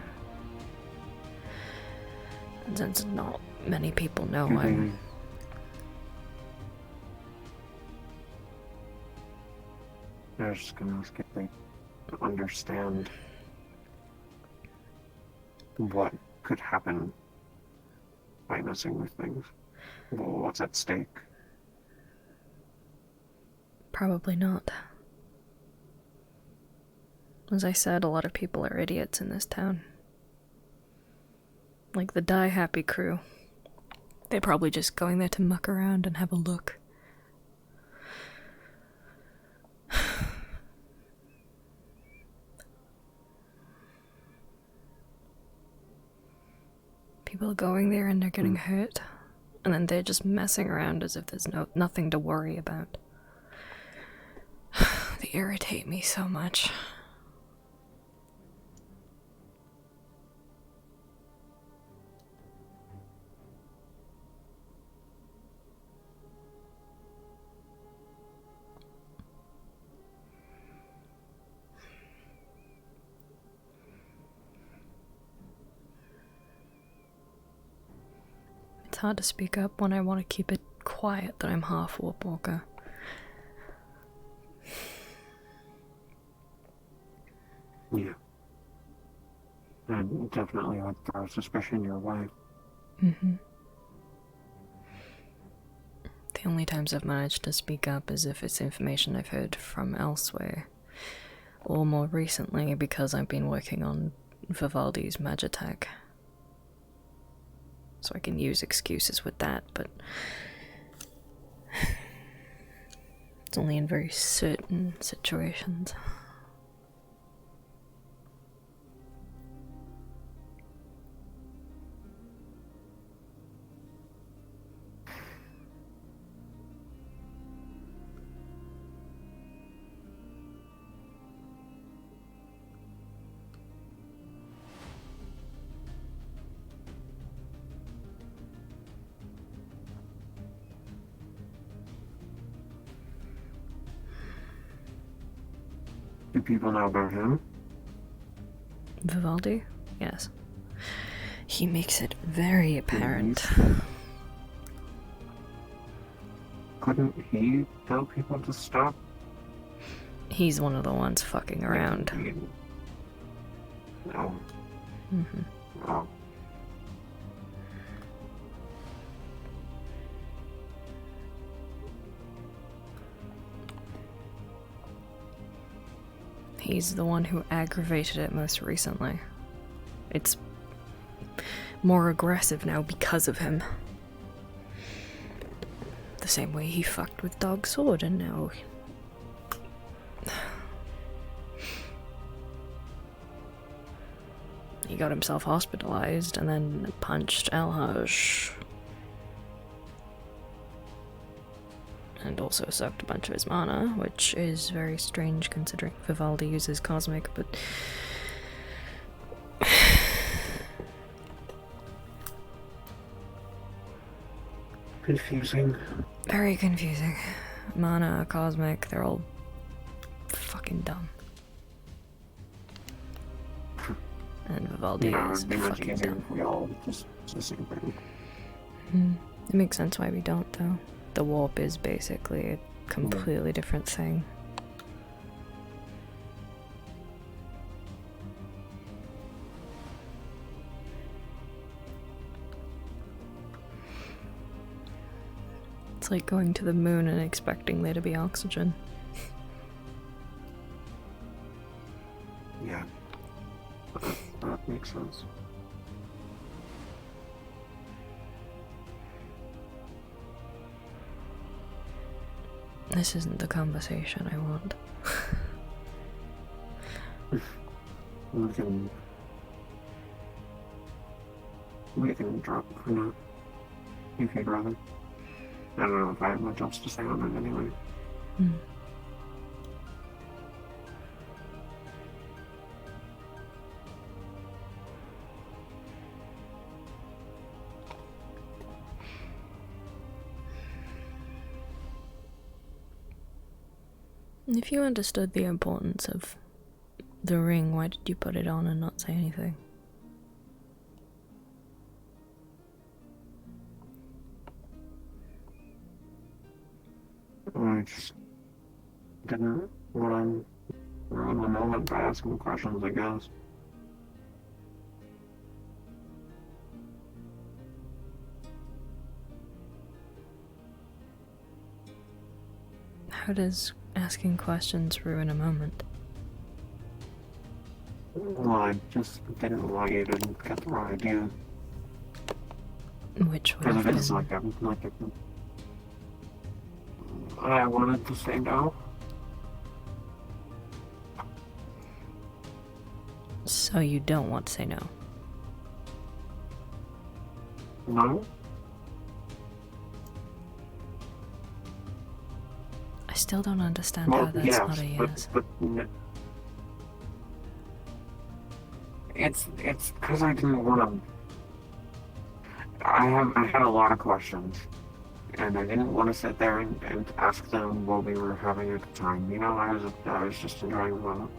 And since not many people know I'm... They're just gonna ask if they understand what could happen by messing with things. Well, what's at stake? Probably not. As I said, a lot of people are idiots in this town. Like the Die Happy crew. They're probably just going there to muck around and have a look. People are going there and they're getting hurt. And then they're just messing around as if there's nothing to worry about. They irritate me so much. It's hard to speak up when I want to keep it quiet that I'm half warp walker. Yeah. And definitely would throw suspicion your way. Mm-hmm. The only times I've managed to speak up is if it's information I've heard from elsewhere. Or more recently, because I've been working on Vivaldi's Magitech. So I can use excuses with that, but it's only in very certain situations. Do people know about him? Vivaldi? Yes. He makes it very apparent. Couldn't he tell people to stop? He's one of the ones fucking around. No. Mm-hmm. Oh. He's the one who aggravated it most recently. It's more aggressive now because of him. The same way he fucked with Dog Sword, and now... he got himself hospitalized and then punched Elhaj. And also sucked a bunch of his mana, which is very strange considering Vivaldi uses Cosmic, but... Confusing. very confusing. Mana, Cosmic, they're all fucking dumb. And Vivaldi is It'd be much fucking easier dumb. if we all just the same thing. It makes sense why we don't, though. The warp is basically a completely different thing. It's like going to the moon and expecting there to be oxygen. Yeah. That makes sense. This isn't the conversation I want. We can drop it for now. If you'd rather. I don't know if I have much else to say on it anyway. If you understood the importance of the ring, why did you put it on and not say anything? I just didn't want to ruin the moment by asking questions, I guess. How does asking questions ruin a moment? Well, I just didn't want you to get the wrong idea. Which would Because have if it's been... like I wanted to say no. So you don't want to say no? No? I still don't understand Well, how that's yes, not a yes. but it's because I didn't want to. I had a lot of questions, and I didn't want to sit there and ask them what we were having at the time. You know, I was just enjoying the moment.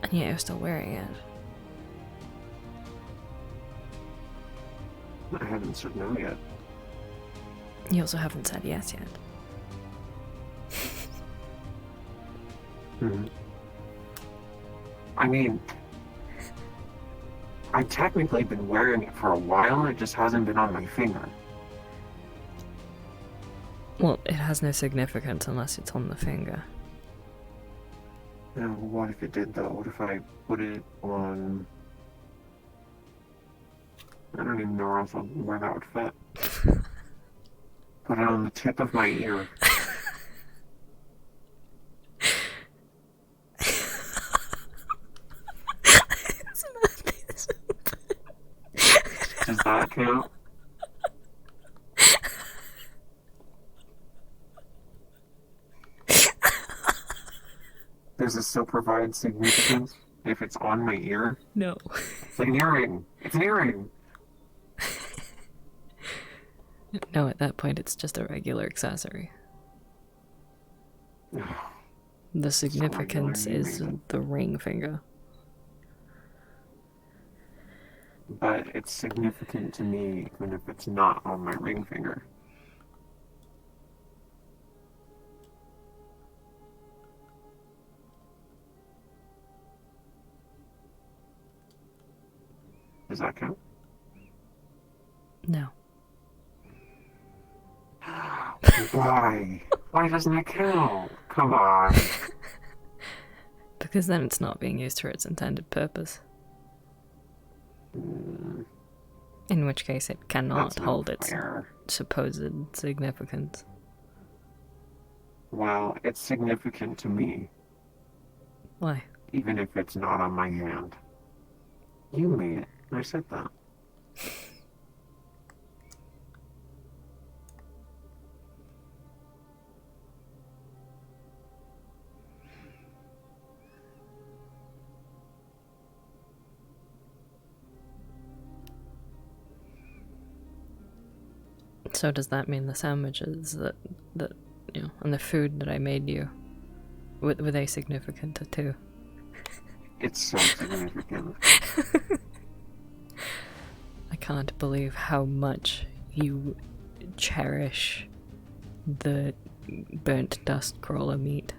And yet you're still wearing it. I haven't said no yet. You also haven't said yes yet. I mean, I've technically been wearing it for a while, it just hasn't been on my finger. Well, it has no significance unless it's on the finger. Now, what if it did though? What if I put it on... I don't even know where that would fit. Put it on the tip of my ear. Does that count? Does this still provide significance if it's on my ear? No. It's like an earring. It's an earring. No, at that point it's just a regular accessory. The significance is the ring finger. But it's significant to me even if it's not on my ring finger. Does that count? No. Why? Why doesn't it count? Come on. Because then it's not being used for its intended purpose. In which case it cannot hold its supposed significance. Well, it's significant to me. Why? Even if it's not on my hand. You made it. I said that. So does that mean the sandwiches that you know, and the food that I made you, were they significant too? It's so significant. I can't believe how much you cherish the burnt dust crawler meat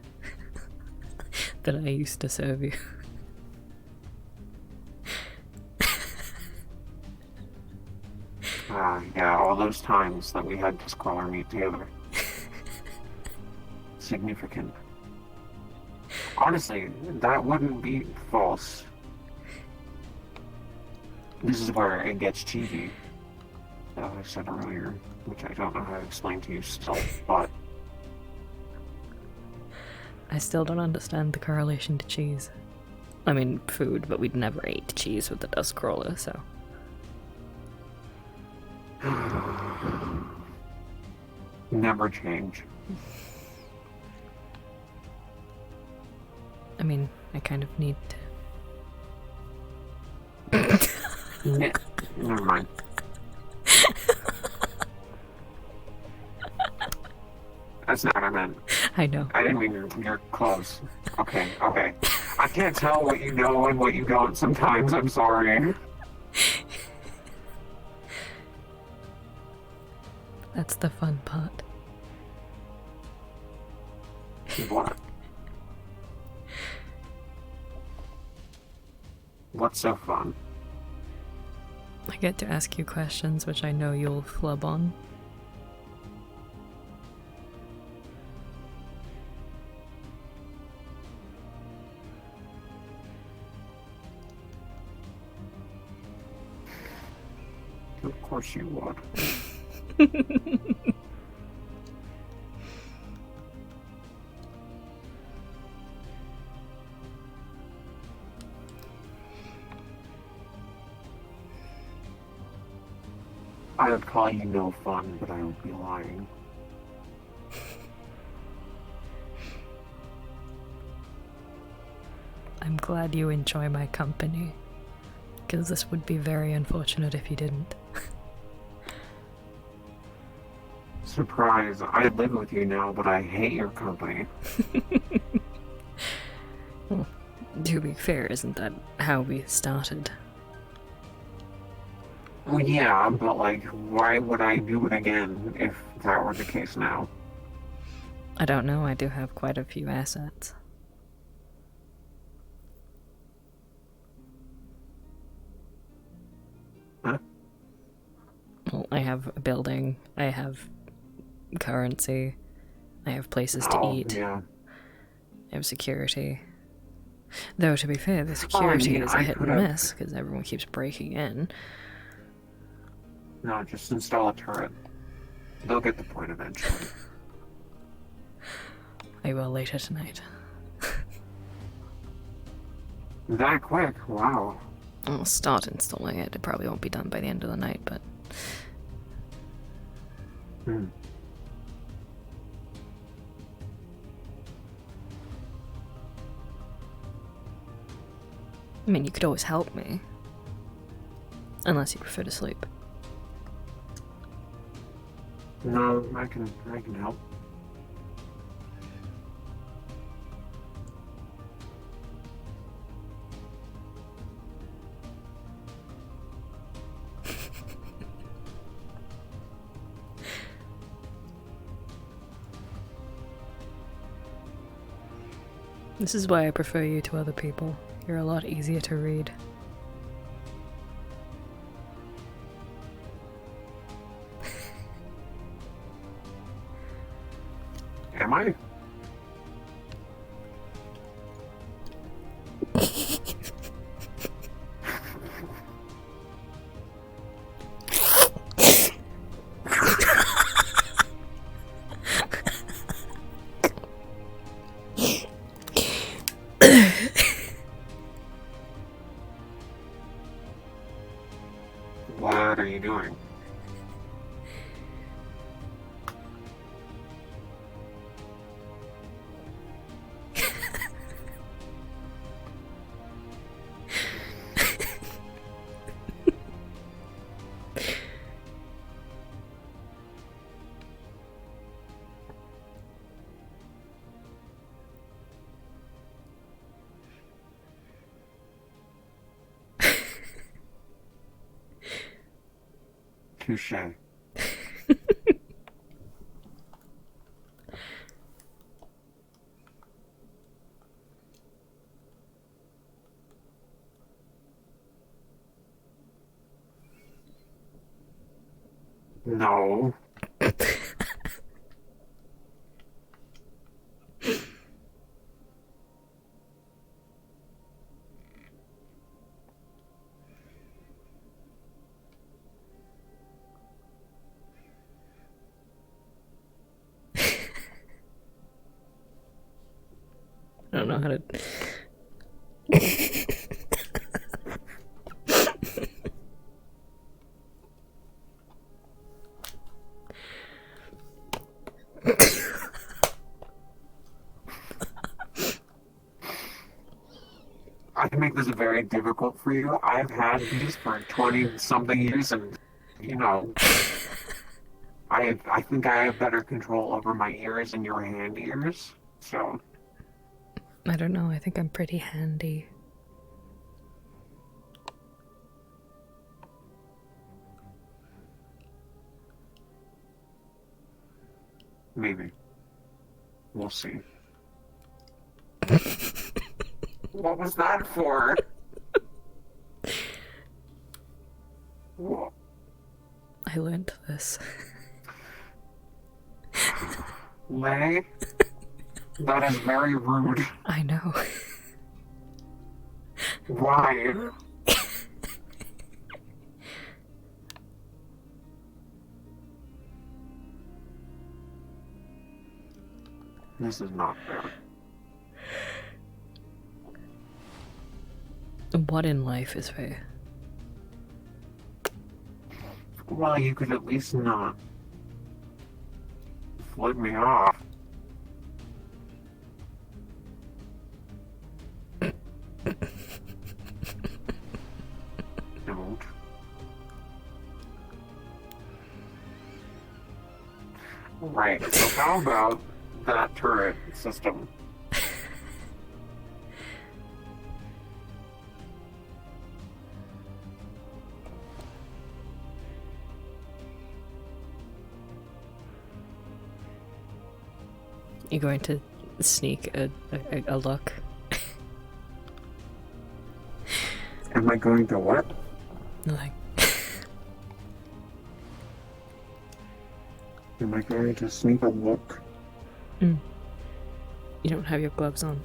that I used to serve you. Yeah, all those times that we had to scroll our meat together. Significant. Honestly, that wouldn't be false. This is where it gets cheesy. That I said earlier, which I don't know how to explain to you still, but... I still don't understand the correlation to cheese. I mean, food, but we'd never ate cheese with the dust crawler, so... Never change. I mean, I kind of need to. Never mind. That's not what I meant. I know. I didn't mean you're close. Okay. I can't tell what you know and what you don't sometimes, I'm sorry. That's the fun part. What? What's so fun? I get to ask you questions which I know you'll flub on. Of course you would. I would call you no fun, but I would be lying. I'm glad you enjoy my company, because this would be very unfortunate if you didn't. Surprise, I live with you now, but I hate your company. Well, to be fair, isn't that how we started? Well, yeah, but like, why would I do it again if that were the case now? I don't know, I do have quite a few assets. Huh? Well, I have a building, I have currency, I have places to eat, yeah. I have security. Though, to be fair, the security is a hit and miss, because everyone keeps breaking in. No, just install a turret. They'll get the point eventually. I will later tonight. That quick? Wow. I'll start installing it. It probably won't be done by the end of the night, but... Hmm. I mean, you could always help me. Unless you prefer to sleep. No, I can help. This is why I prefer you to other people. You're a lot easier to read. Am I? What are you doing? Touche. No. I don't know how to... I can make this very difficult for you. I've had these for 20-something years, and, you know, I think I have better control over my ears and your hand ears, so... I don't know, I think I'm pretty handy. Maybe. We'll see. What was that for? What? I learned this. Lay? That is very rude. I know. Why? This is not fair. What in life is fair? Well, you could at least not flip me off. Don't. Right, so how about that turret system? You're going to sneak a look? Am I going to what? Like, Am I going to sneak a look? you don't have your gloves on.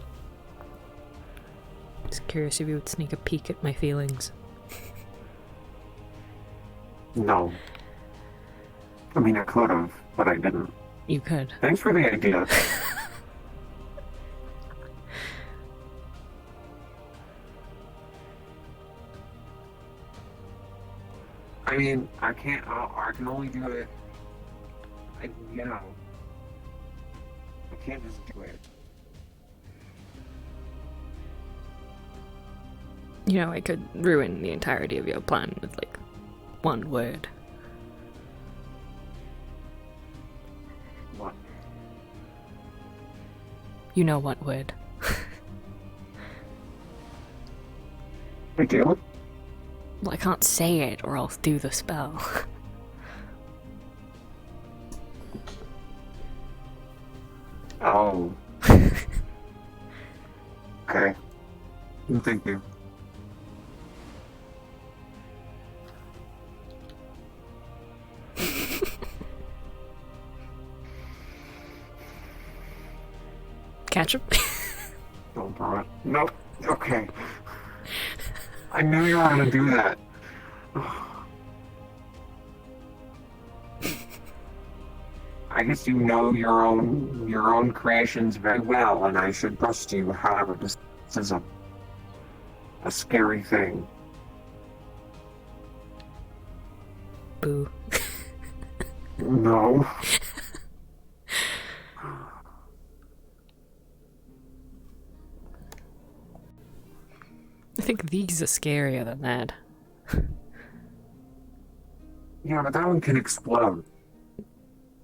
Just curious if you would sneak a peek at my feelings. No. I mean, I could have, but I didn't. You could. Thanks for the idea. I mean, I can't. I can only do it. You know, I can't just do it. You know, I could ruin the entirety of your plan with, like, one word. What? You know what word. I do? Well, I can't say it or else do the spell. Oh. Okay. Thank you. Ketchup? Don't throw it. Nope. Okay. I knew you were gonna do that. I guess you know your own creations very well, and I should trust you. However, this is a scary thing. Boo. No. I think these are scarier than that. Yeah, but that one can explode.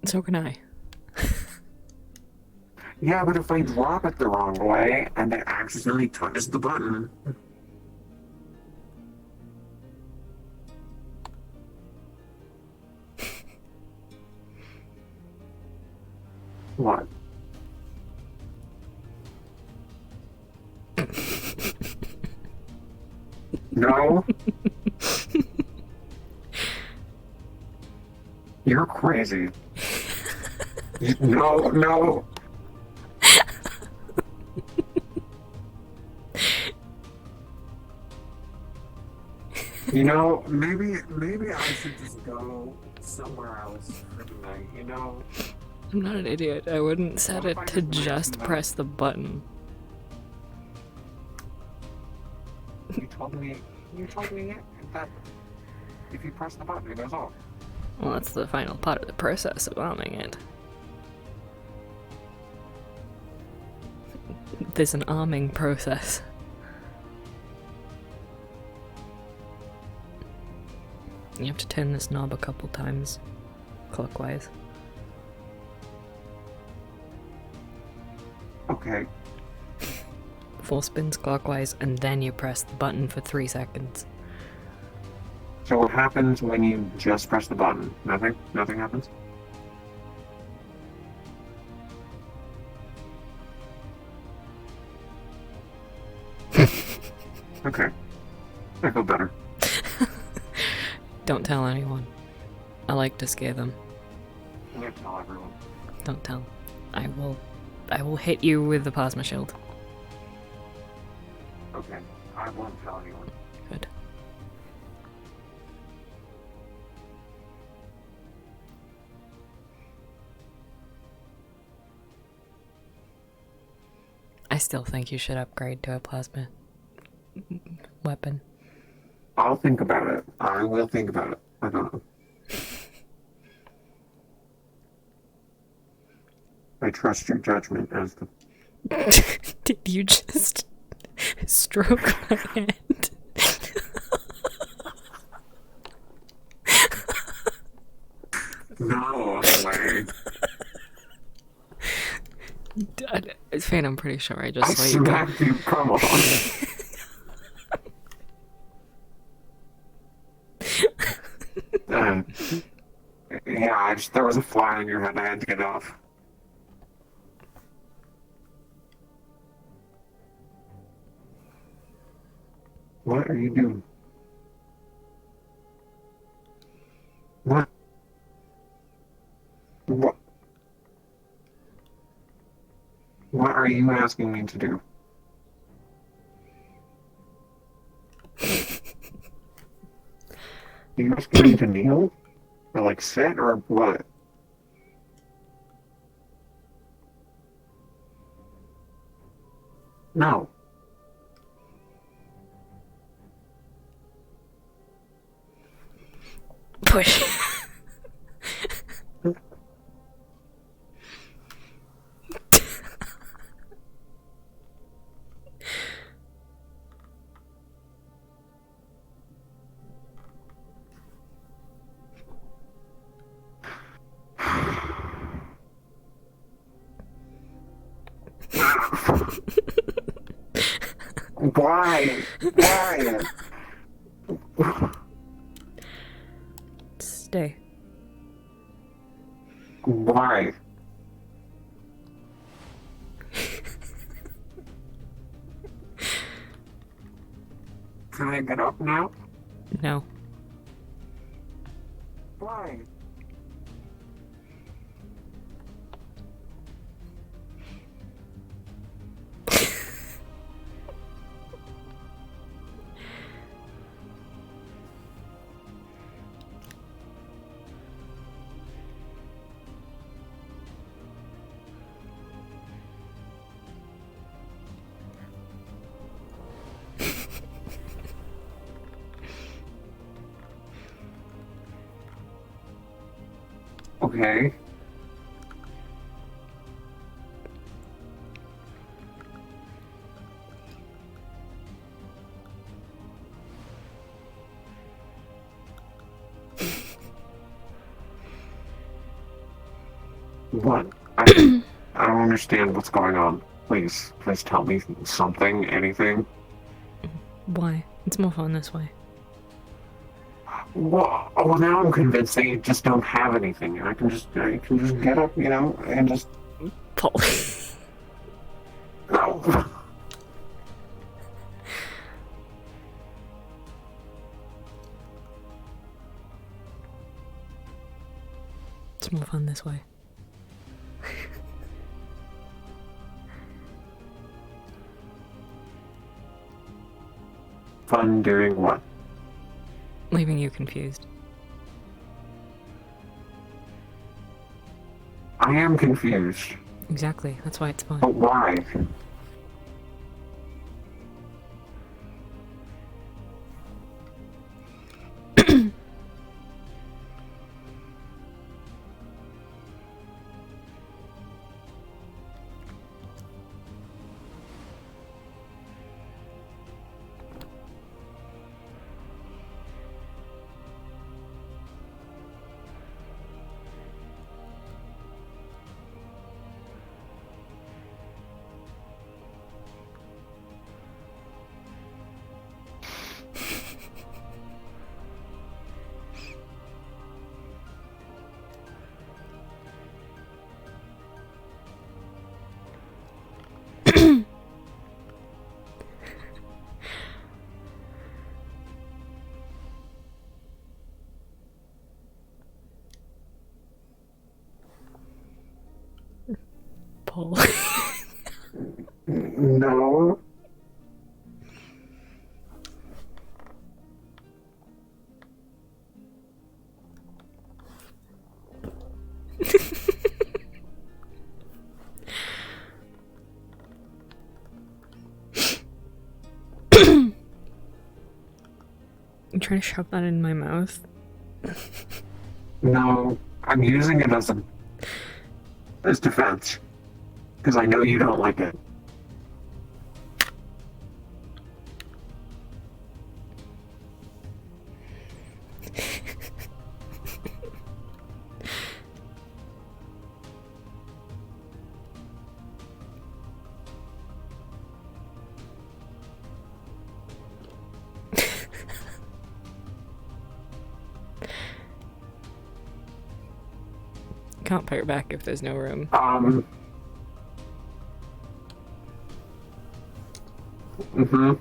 So can I. Yeah, but if I drop it the wrong way and it accidentally touches the button. What? No? You're crazy. No, no. You know, maybe I should just go somewhere else for the night, you know? I'm not an idiot. I wouldn't set it to just press the button. You told me that if you press the button, it goes off. Well, that's the final part of the process of arming it. There's an arming process. You have to turn this knob a couple times, clockwise. Okay. 4 spins clockwise, and then you press the button for 3 seconds. So what happens when you just press the button? Nothing? Nothing happens? Okay. I feel better. Don't tell anyone. I like to scare them. I'm gonna tell everyone. Don't tell. I will hit you with the plasma shield. Okay. I won't tell anyone. Good. I still think you should upgrade to a plasma weapon. I'll think about it. I will think about it. I don't know. I trust your judgment as the... Did you just stroke my hand? No way. Fane, I'm pretty sure I I just saw you go. smacked you. Come on. Yeah, there was a fly on your head. I had to get it off. What are you doing? What? What? What are you asking me to do? Are you asking me to kneel? Or like sit or what? No. Push. Why? Why? Stay. Why? Can I get up now? No. Why? Okay. What? I don't understand what's going on. Please tell me something, anything. Why? It's more fun this way. Well, now I'm convinced that you just don't have anything. I can just get up, and just. Pull. No. It's more fun this way. Fun doing what? Leaving you confused. I am confused. Exactly. That's why it's fun. But why? Pull. No. You trying to shove that in my mouth? No. I'm using it as defense. Because I know you don't like it. Can't put her back if there's no room. Mm-hmm.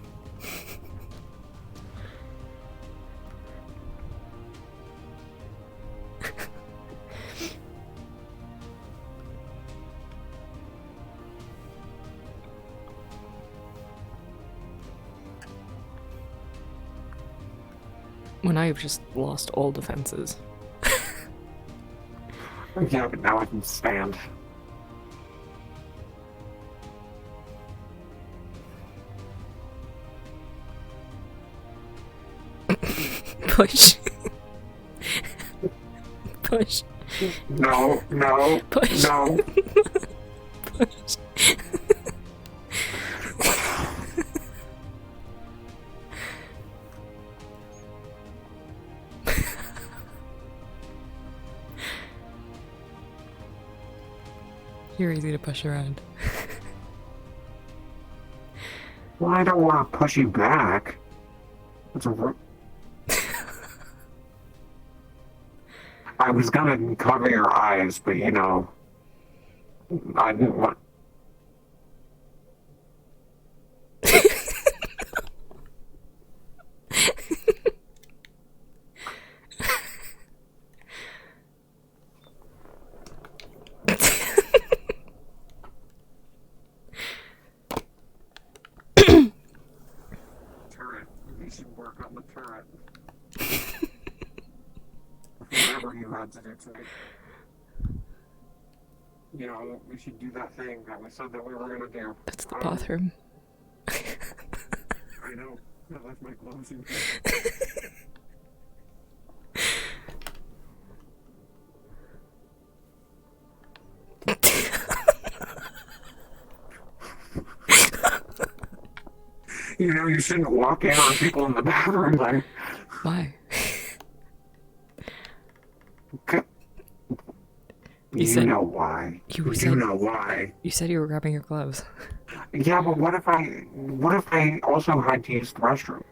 Well, now you've just lost all defenses. Yeah, but now I can stand. Push. Push. No, no, Push. no. Push. You're easy to push around. Well, I don't want to push you back. It's a... I was gonna cover your eyes, but you know, I didn't want... Turret. We should work on the turret. Whatever you had to do today. You know, we should do that thing that we said that we were gonna do. That's the bathroom. I know. I left my gloves in here. You know, you shouldn't walk in on people in the bathroom. Like, Why? you said- know why. you said- know why. You said you were grabbing your gloves. Yeah, but what if I also had to use the restroom?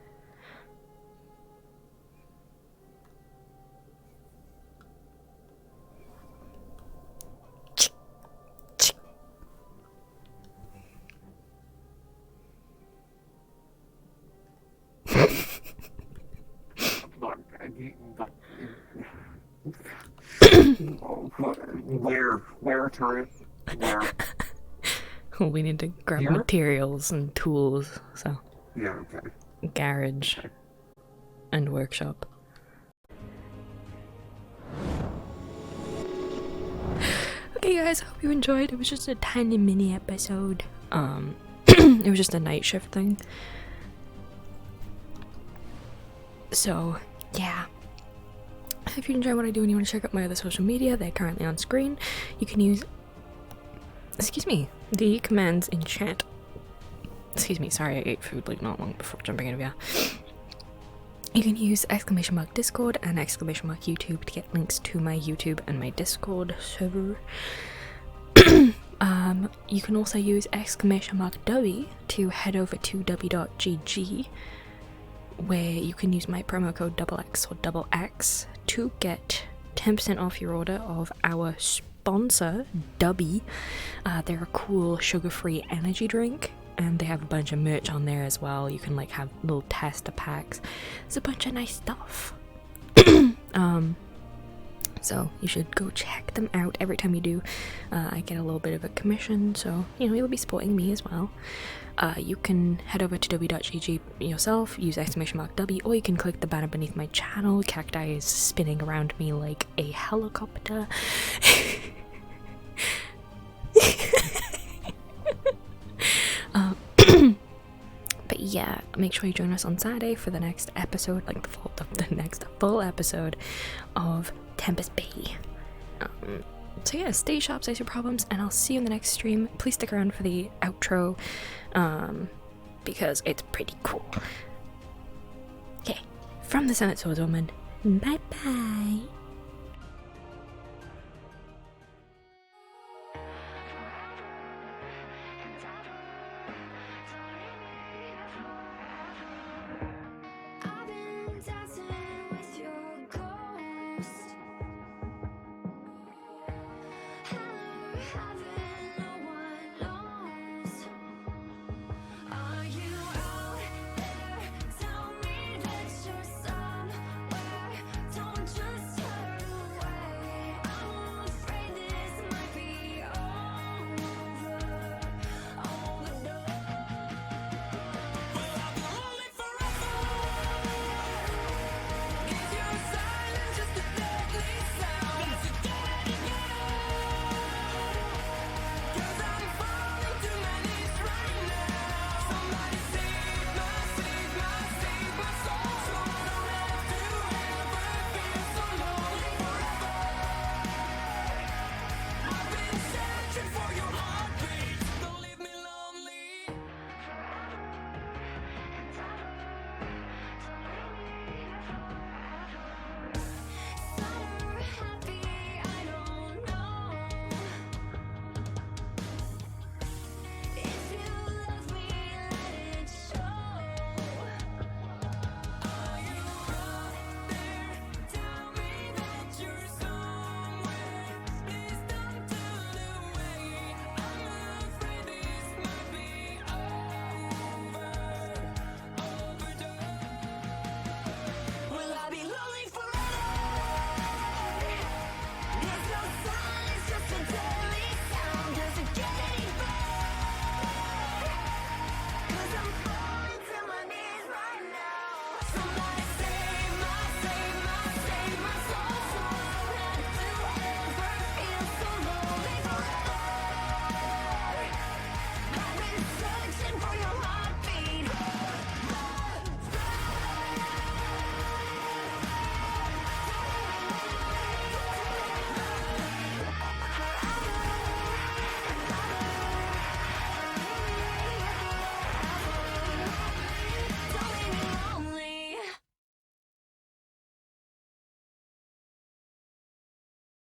Where turret? Where? We need to grab Here? materials and tools, so Yeah, okay. garage and workshop. Okay guys, hope you enjoyed. It was just a tiny mini episode. It was just a night shift thing. So, yeah. If you enjoy what I do and you want to check out my other social media, they're currently on screen. You can use, the commands in chat. Sorry, I ate food like not long before jumping in here. You can use !Discord and !YouTube to get links to my YouTube and my Discord server. You can also use !W to head over to w.gg, where you can use my promo code XX or XX to get 10% off your order of our sponsor, Dubby. They're a cool sugar-free energy drink, and they have a bunch of merch on there as well. You can like have little tester packs. There's a bunch of nice stuff. So you should go check them out. Every time you do, I get a little bit of a commission, so you know you'll be supporting me as well. You can head over to w.gg yourself, use !W, or you can click the banner beneath my channel. Cacti is spinning around me like a helicopter. But yeah, make sure you join us on Saturday for the next episode, like the next full episode of Tempest Bay. So yeah, stay sharp, stay your problems, and I'll see you in the next stream. Please stick around for the outro, because it's pretty cool. Okay, from the Senate Swordswoman, bye bye.